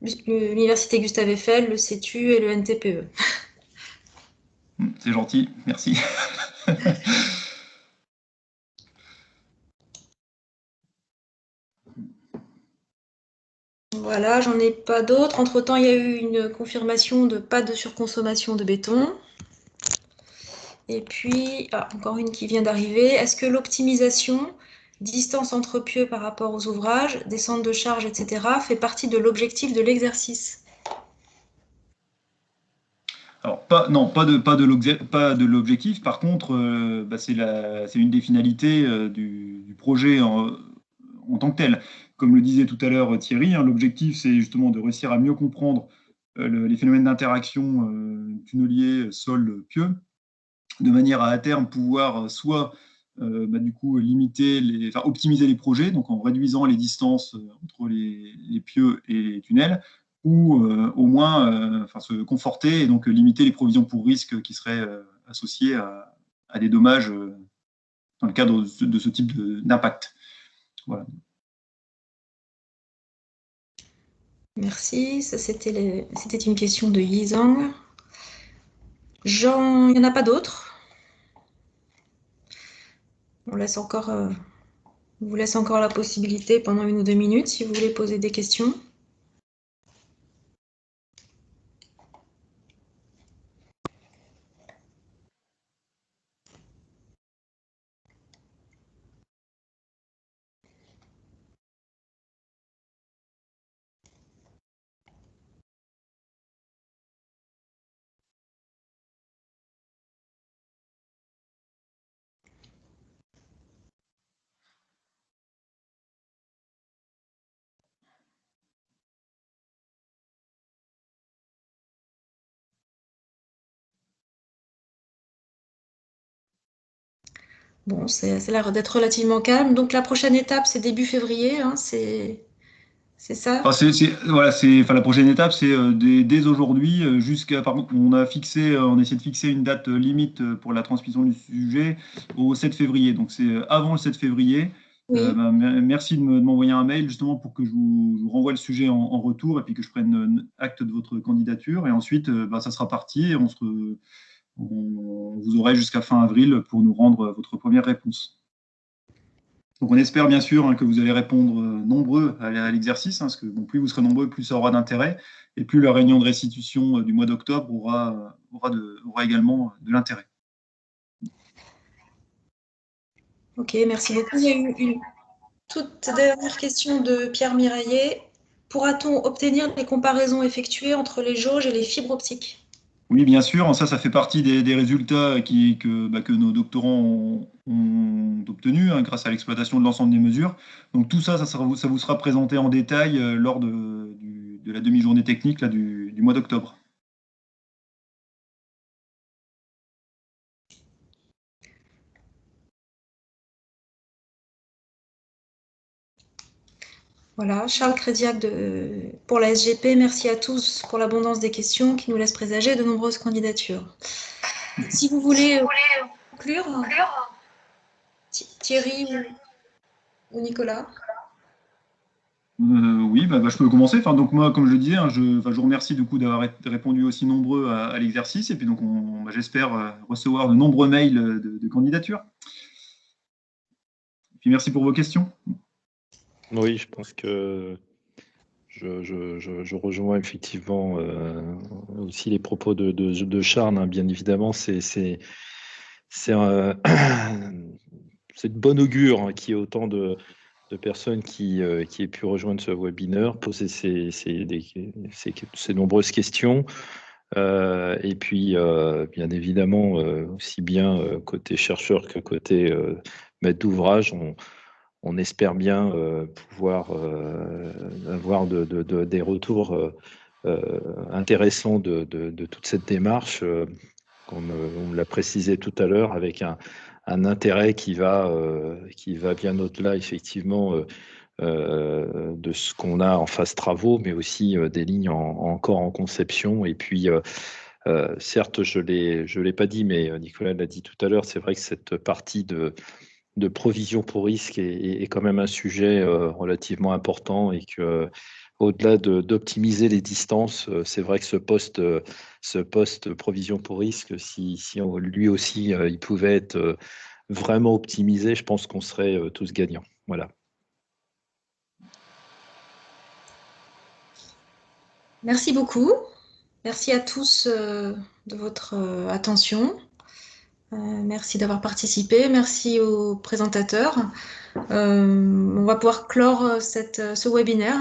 A: l'Université Gustave Eiffel, le CETU et le NTPE.
C: C'est gentil, merci.
A: Voilà, j'en ai pas d'autres. Entre-temps, il y a eu une confirmation de pas de surconsommation de béton. Et puis, encore une qui vient d'arriver. Est-ce que l'optimisation, distance entre pieux par rapport aux ouvrages, descente de charge, etc., fait partie de l'objectif de l'exercice?
C: Alors, pas de l'objectif. Par contre, c'est une des finalités du projet en tant que tel. Comme le disait tout à l'heure Thierry, hein, l'objectif, c'est justement de réussir à mieux comprendre les phénomènes d'interaction tunnelier sol pieux, de manière à terme pouvoir soit du coup optimiser les projets, donc en réduisant les distances entre les pieux et les tunnels, ou au moins se conforter et donc limiter les provisions pour risques qui seraient associées à des dommages dans le cadre de ce type d'impact. Voilà.
A: Merci. Ça, c'était une question de Yizang. Il n'y en a pas d'autres? On vous laisse encore la possibilité pendant 1 ou 2 minutes si vous voulez poser des questions. Bon, ça a l'air d'être relativement calme. Donc la prochaine étape, c'est début février, hein, c'est ça?
C: La prochaine étape, c'est dès aujourd'hui par contre, on a essayé de fixer une date limite pour la transmission du sujet au 7 février. Donc c'est avant le 7 février.
A: Oui.
C: Merci de m'envoyer un mail justement pour que je vous renvoie le sujet en retour et puis que je prenne acte de votre candidature. Et ensuite, ça sera parti et vous aurez jusqu'à fin avril pour nous rendre votre première réponse. Donc on espère bien sûr que vous allez répondre nombreux à l'exercice, parce que plus vous serez nombreux, plus ça aura d'intérêt, et plus la réunion de restitution du mois d'octobre aura également de l'intérêt.
A: Ok, merci beaucoup. Il y a eu une toute dernière question de Pierre Miraillet. Pourra-t-on obtenir les comparaisons effectuées entre les jauges et les fibres optiques?
C: Oui, bien sûr, ça fait partie des résultats que nos doctorants ont obtenus grâce à l'exploitation de l'ensemble des mesures. Donc tout ça vous sera présenté en détail lors de la demi-journée technique du mois d'octobre.
A: Voilà, Charles Crédiac pour la SGP. Merci à tous pour l'abondance des questions qui nous laissent présager de nombreuses candidatures. Si vous voulez conclure, Thierry ou Nicolas?
C: Oui, je peux commencer. Donc moi, comme je le disais, je vous remercie du coup d'avoir répondu aussi nombreux à l'exercice. Et puis donc, j'espère recevoir de nombreux mails de candidature. Et puis merci pour vos questions.
B: Oui, je pense que je rejoins effectivement aussi les propos de Charles. Bien évidemment, c'est de bonne augure qu'il y ait autant de personnes qui aient pu rejoindre ce webinaire, poser ces nombreuses questions. Et puis, bien évidemment, aussi bien côté chercheur que côté maître d'ouvrage, on espère bien pouvoir avoir des retours intéressants de toute cette démarche, comme on l'a précisé tout à l'heure, avec un intérêt qui va bien au-delà, effectivement, de ce qu'on a en phase travaux, mais aussi des lignes encore en conception. Et puis, certes, je l'ai pas dit, mais Nicolas l'a dit tout à l'heure, c'est vrai que cette partie de provision pour risque est quand même un sujet relativement important, et que au-delà d'optimiser les distances, c'est vrai que ce poste provision pour risque, si lui aussi il pouvait être vraiment optimisé, je pense qu'on serait tous gagnants. Voilà.
A: Merci beaucoup. Merci à tous de votre attention. Merci d'avoir participé. Merci aux présentateurs. On va pouvoir clore ce webinaire.